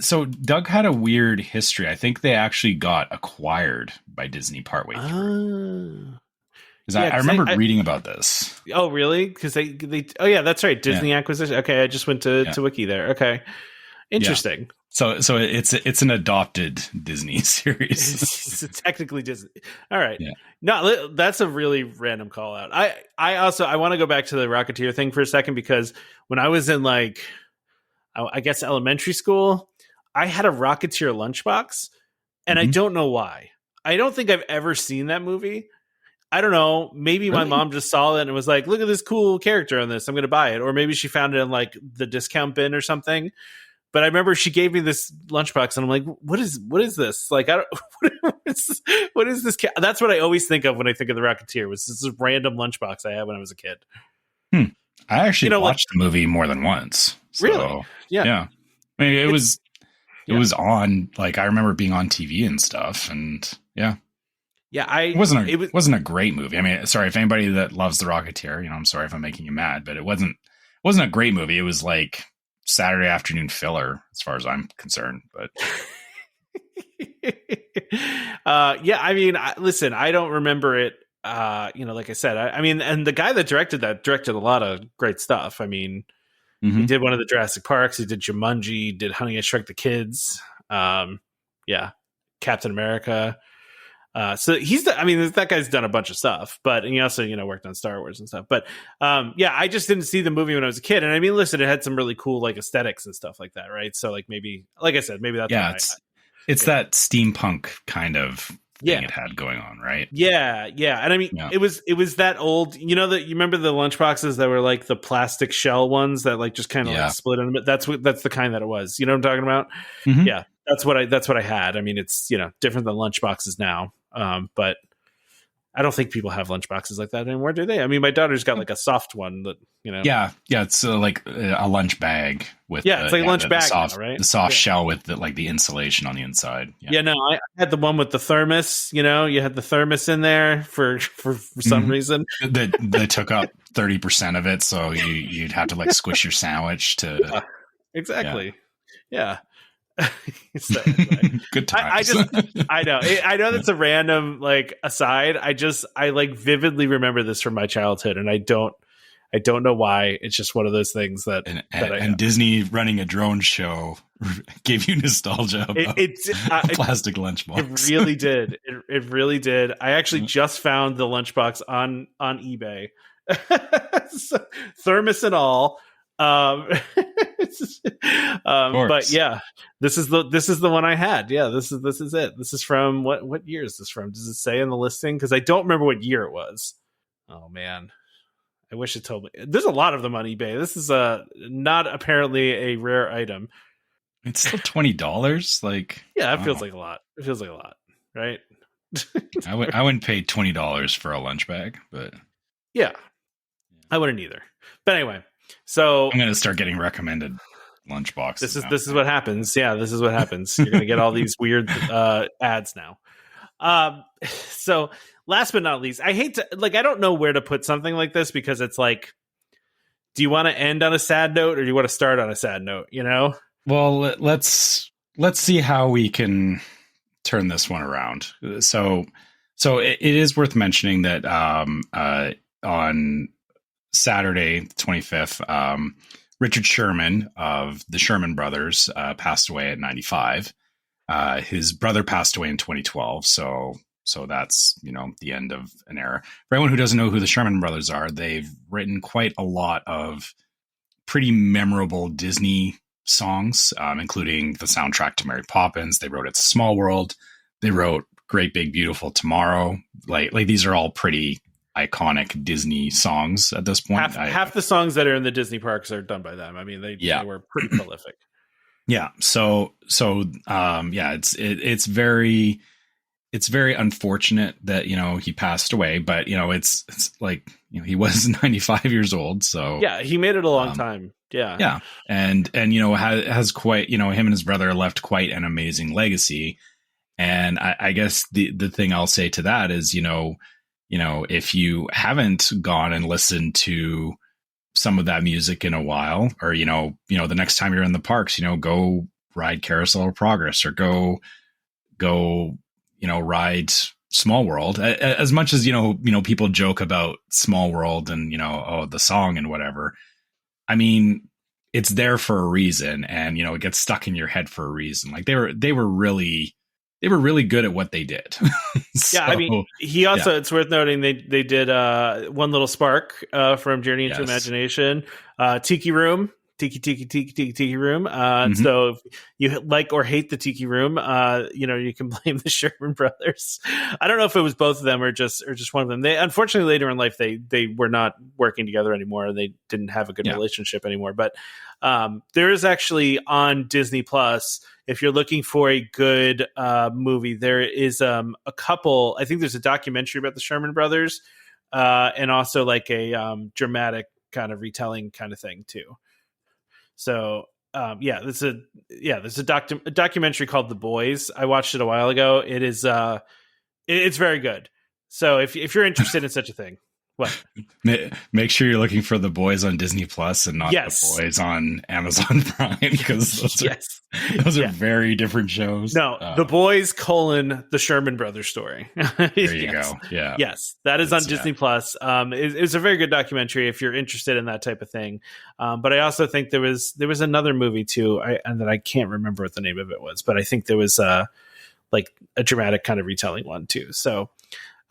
So Doug had a weird history. I think they actually got acquired by Disney partway through. Because I remember reading about this. Oh really? Because they that's right. Disney acquisition. Okay, I just went to Wiki there. Okay, interesting. Yeah. So it's an adopted Disney series. It's technically Disney. All right. Yeah. No, that's a really random call out. I want to go back to the Rocketeer thing for a second, because when I was in like, I guess elementary school, I had a Rocketeer lunchbox, and I don't know why. I don't think I've ever seen that movie. I don't know. Maybe my mom just saw it and was like, "Look at this cool character on this. I'm going to buy it." Or maybe she found it in like the discount bin or something. But I remember she gave me this lunchbox, and I'm like, "What is this? Like, I don't. What is this? That's what I always think of when I think of the Rocketeer. Was this random lunchbox I had when I was a kid? I actually watched the movie more than once. So, really? Yeah. I mean, it was on. Like, I remember being on TV and stuff, and yeah. It wasn't a great movie. I mean, sorry if anybody that loves the Rocketeer. I'm sorry if I'm making you mad, but it wasn't a great movie. It was like Saturday afternoon filler as far as I'm concerned, but I mean, listen, I don't remember it. Like I said, I mean, and the guy that directed a lot of great stuff. I mean, he did one of the Jurassic Parks, he did Jumanji, did Honey, I Shrunk the Kids. Captain America. So that guy's done a bunch of stuff, but he also, worked on Star Wars and stuff. But I just didn't see the movie when I was a kid. And I mean, listen, it had some really cool like aesthetics and stuff like that, right? So like maybe, like I said, maybe that's it's that steampunk kind of thing it had going on, right? Yeah. And I mean, it was that old, you remember the lunchboxes that were like the plastic shell ones that like just kind of like split in. That's the kind that it was. You know what I'm talking about? Mm-hmm. Yeah. That's what I had. I mean, it's, different than lunchboxes now. But I don't think people have lunchboxes like that anymore, do they? I mean, my daughter's got like a soft one that, Yeah, it's like a lunch bag with it's like a lunch bag, soft, now, right? The soft shell with the insulation on the inside. Yeah, no, I had the one with the thermos. You had the thermos in there for some reason that took up 30% of it, so you'd have to like squish your sandwich to exactly. Yeah. So anyway, Good times. I know that's a random like aside. I like vividly remember this from my childhood, and I don't know why. It's just one of those things that and Disney running a drone show gave you nostalgia about a plastic lunchbox. It really did. It really did. I actually just found the lunchbox on eBay, so, thermos and all. But yeah, this is the one I had. Yeah, this is it. This is from what year is this from? Does it say in the listing? Because I don't remember what year it was. Oh man, I wish it told me. There's a lot of them on eBay. This is not apparently a rare item. It's still $20. Like, yeah, it feels like a lot. It feels like a lot, right? I wouldn't pay $20 for a lunch bag, but yeah, I wouldn't either. But anyway. So I'm going to start getting recommended lunch boxes. This is what happens. Yeah, this is what happens. You're going to get all these weird ads now. So last but not least, I hate to I don't know where to put something like this because it's like, do you want to end on a sad note or do you want to start on a sad note? You know? Well, let's see how we can turn this one around. So it is worth mentioning that on Saturday, 25th, Richard Sherman of the Sherman Brothers passed away at 95. His brother passed away in 2012. So that's, the end of an era. For anyone who doesn't know who the Sherman Brothers are, they've written quite a lot of pretty memorable Disney songs, including the soundtrack to Mary Poppins. They wrote It's a Small World. They wrote Great Big Beautiful Tomorrow. Like these are all pretty iconic Disney songs at this point. Half the songs that are in the Disney parks are done by them. I mean, they were pretty prolific. Yeah. So it's very unfortunate that, he passed away, but it's like, he was 95 years old. So yeah, he made it a long time. Yeah. Yeah. And has quite, him and his brother left quite an amazing legacy. And I guess the thing I'll say to that is, if you haven't gone and listened to some of that music in a while, or, the next time you're in the parks, go ride Carousel of Progress or go, ride Small World. As much as, people joke about Small World and, the song and whatever. I mean, it's there for a reason, and, it gets stuck in your head for a reason. Like they were really good at what they did. Yeah, I mean, he also, it's worth noting, they did One Little Spark from Journey into Imagination, Tiki Room, Tiki Room. So if you like or hate the Tiki Room, you can blame the Sherman Brothers. I don't know if it was both of them or just one of them. They unfortunately later in life they were not working together anymore. They didn't have a good relationship anymore. But there is actually on Disney Plus, if you're looking for a good movie, there is a couple. I think there's a documentary about the Sherman Brothers, and also like a dramatic kind of retelling kind of thing too. So there's a documentary called The Boys. I watched it a while ago. It is it's very good. So if you're interested in such a thing, what? Make sure you're looking for The Boys on Disney Plus and not The Boys on Amazon Prime, because those are very different shows. No, The Boys : The Sherman Brothers story. There you go. Yeah. Yes, that is on Disney Plus. It's a very good documentary if you're interested in that type of thing. But I also think there was another movie too, and that I can't remember what the name of it was, but I think there was like a dramatic kind of retelling one too. So.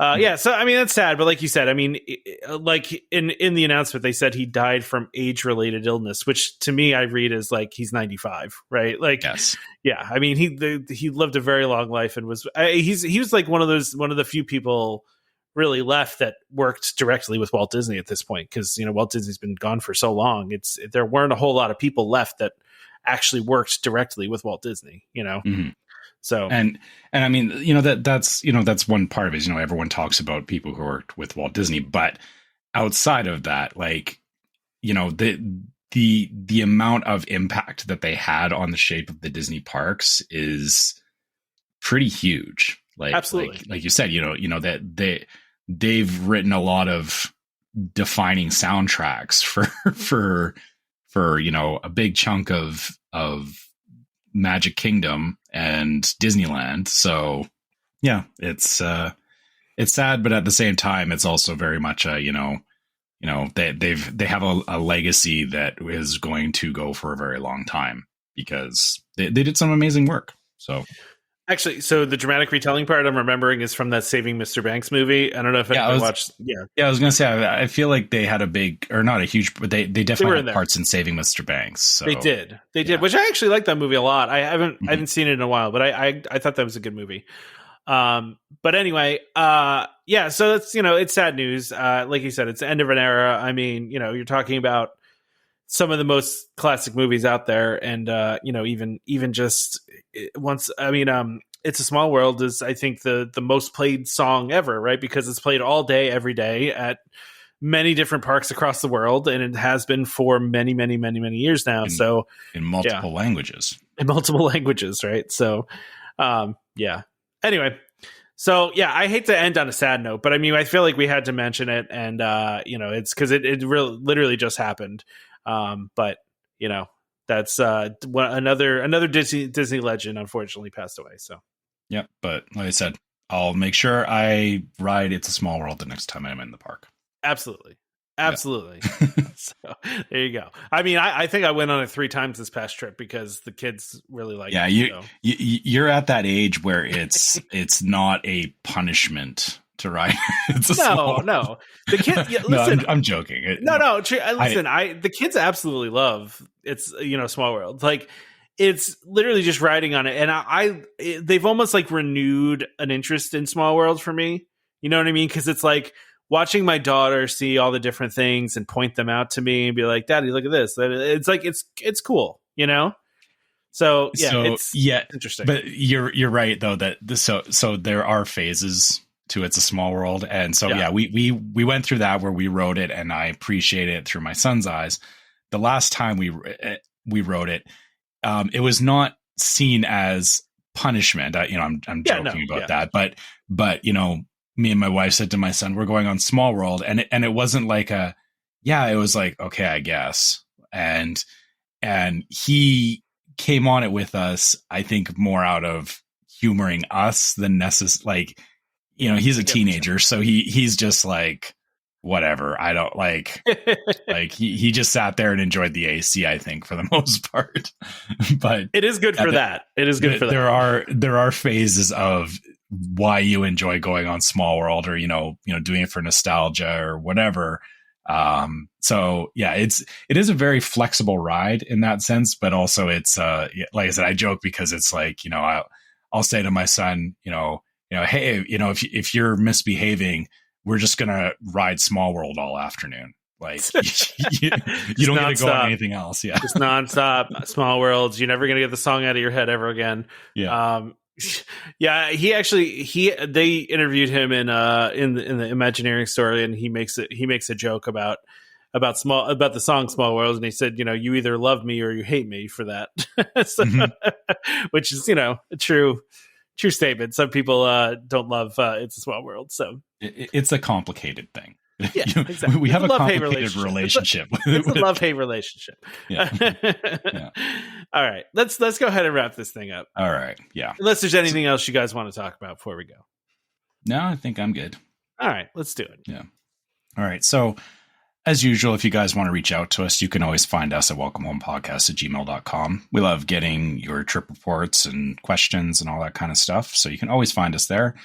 So I mean that's sad, but like you said, I mean, like in the announcement they said he died from age-related illness, which to me I read as like he's 95, right? Like, yeah, I mean he lived a very long life and he was like one of the few people really left that worked directly with Walt Disney at this point, because Walt Disney's been gone for so long. There weren't a whole lot of people left that actually worked directly with Walt Disney, Mm-hmm. So and I mean, that's one part of it. Everyone talks about people who worked with Walt Disney, but outside of that, like, the amount of impact that they had on the shape of the Disney parks is pretty huge. Like, absolutely, like you said, that they've written a lot of defining soundtracks for a big chunk of Magic Kingdom and Disneyland. So yeah, it's sad, but at the same time, it's also very much they have a legacy that is going to go for a very long time because they did some amazing work. So actually, so the dramatic retelling part I'm remembering is from that Saving Mr. Banks movie. I don't know if anyone watched. Yeah, I was gonna say I feel like they had a big, or not a huge, but they definitely had parts in Saving Mr. Banks. So. They did, which I actually like that movie a lot. I haven't seen it in a while, but I thought that was a good movie. But anyway, yeah, so that's, it's sad news. Like you said, it's the end of an era. I mean, you're talking about some of the most classic movies out there. And, even just once, I mean, It's a Small World is, I think, the most played song ever, right? Because it's played all day, every day at many different parks across the world. And it has been for many, many, many, many years now. In multiple languages. In multiple languages, right? So, yeah. Anyway, so yeah, I hate to end on a sad note, but I mean, I feel like we had to mention it, and it's because it really literally just happened. But that's another Disney legend unfortunately passed away. So yeah, but like I said, I'll make sure I ride It's a Small World the next time I'm in the park. Absolutely. Yeah. So there you go. I mean, I think I went on it 3 times this past trip because the kids really like it. Yeah, you're at that age where it's not a punishment to ride. No. The kids. Yeah, listen, no, I'm joking. Listen, the kids absolutely love It's Small World. Like, it's literally just riding on it, and they've almost like renewed an interest in Small World for me. You know what I mean? Because it's like watching my daughter see all the different things and point them out to me and be like, "Daddy, look at this." It's like it's cool, So yeah, it's interesting. But you're right though that so there are phases to It's a Small World, and so yeah, we went through that where we wrote it, and I appreciate it through my son's eyes. The last time we wrote it, it was not seen as punishment. I'm joking about that, but me and my wife said to my son, "We're going on Small World," and it wasn't like it was like, okay, I guess, and he came on it with us, I think, more out of humoring us than necessary. He's a teenager, so he's just like, whatever. I don't like he just sat there and enjoyed the AC, I think, for the most part. But it is good for that. It is good for that. There are phases of why you enjoy going on Small World, or doing it for nostalgia or whatever. So yeah, it is a very flexible ride in that sense, but also it's like I said, I joke because it's like, I'll say to my son, hey, if you're misbehaving, we're just gonna ride Small World all afternoon. Like you don't get to go on anything else. Yeah, just nonstop Small Worlds. You're never gonna get the song out of your head ever again. Yeah. Yeah, they interviewed him in the Imagineering story, and he makes a joke about the song Small Worlds, and he said, you either love me or you hate me for that. Which is a true statement. Some people don't love It's a Small World, so it's a complicated thing. Yeah, exactly. We have a complicated relationship. It's a love-hate relationship. Yeah. Yeah. All right, let's go ahead and wrap this thing up. All right, yeah. Unless there's anything else you guys want to talk about before we go. No, I think I'm good. All right, let's do it. Yeah. All right, so as usual, if you guys want to reach out to us, you can always find us at welcomehomepodcast@gmail.com. We love getting your trip reports and questions and all that kind of stuff, so you can always find us there.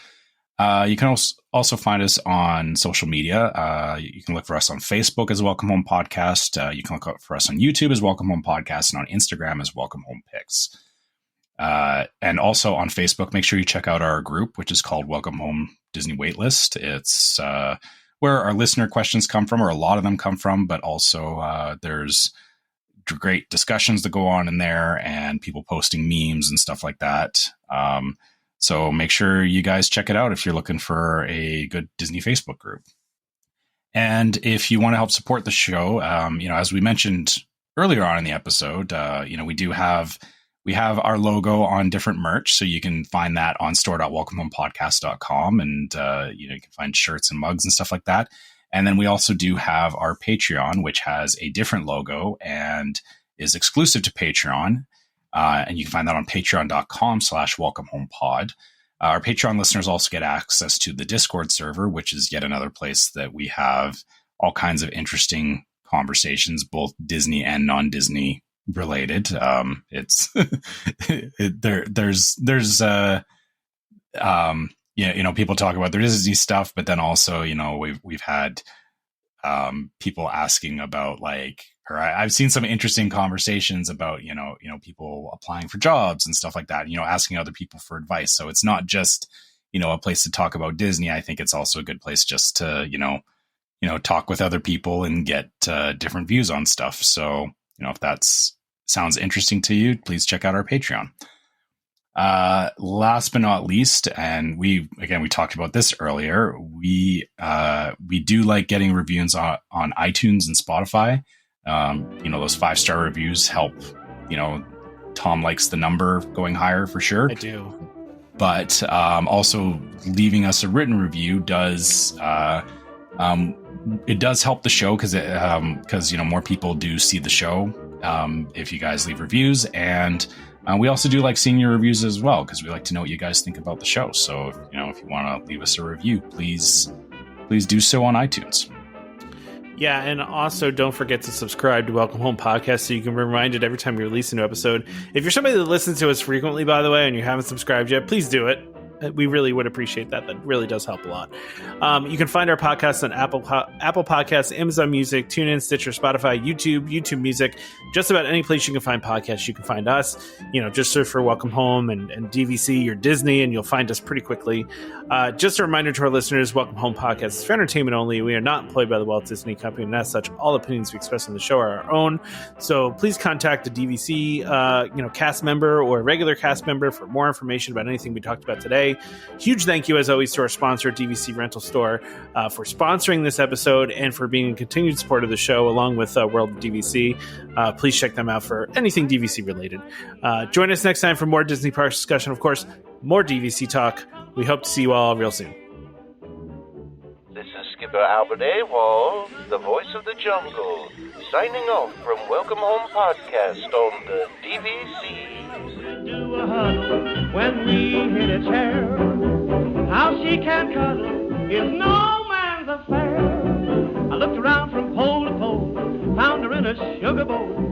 You can also find us on social media. You can look for us on Facebook as Welcome Home Podcast. You can look for us on YouTube as Welcome Home Podcast, and on Instagram as Welcome Home Pics. And also on Facebook, make sure you check out our group, which is called Welcome Home Disney Waitlist. It's where our listener questions come from, or a lot of them come from, but also there's great discussions that go on in there, and people posting memes and stuff like that. So make sure you guys check it out if you're looking for a good Disney Facebook group. And if you want to help support the show, as we mentioned earlier on in the episode, we have our logo on different merch, so you can find that on store.welcomehomepodcast.com, and you can find shirts and mugs and stuff like that. And then we also do have our Patreon, which has a different logo and is exclusive to Patreon. And you can find that on patreon.com/welcomehomepod. Our Patreon listeners also get access to the Discord server, which is yet another place that we have all kinds of interesting conversations, both Disney and non-Disney related. It's there's people talk about their Disney stuff, but then also, we've had people asking about I've seen some interesting conversations about, people applying for jobs and stuff like that, asking other people for advice. So it's not just, a place to talk about Disney. I think it's also a good place just to, talk with other people and get different views on stuff. So, if that sounds interesting to you, please check out our Patreon. Last but not least, and we talked about this earlier, we do like getting reviews on iTunes and Spotify. Those 5-star reviews help. Tom likes the number going higher for sure. I do. But also leaving us a written review does it does help the show because more people do see the show if you guys leave reviews, and we also do like seeing your reviews as well because we like to know what you guys think about the show. So if you want to leave us a review, please do so on iTunes. Yeah, and also don't forget to subscribe to Welcome Home Podcast so you can be reminded every time we release a new episode. If you're somebody that listens to us frequently, by the way, and you haven't subscribed yet, please do it. We really would appreciate that. That really does help a lot. You can find our podcast on Apple Podcasts, Amazon Music, TuneIn, Stitcher, Spotify, YouTube Music, just about any place you can find podcasts. You can find us. Just search for Welcome Home and DVC or Disney, and you'll find us pretty quickly. Just a reminder to our listeners, Welcome Home Podcast is for entertainment only. We are not employed by the Walt Disney Company, and as such, all opinions we express on the show are our own. So please contact a DVC cast member or a regular cast member for more information about anything we talked about today. Huge thank you, as always, to our sponsor, DVC Rental Store, for sponsoring this episode and for being a continued support of the show, along with World of DVC. Please check them out for anything DVC related. Join us next time for more Disney Parks discussion. Of course, more DVC talk. We hope to see you all real soon. This is Skipper Albert Awol, the voice of the jungle, signing off from Welcome Home Podcast on the DVC. Do a huddle when we hit a chair. How she can cuddle is no man's affair. I looked around from pole to pole, found her in a sugar bowl.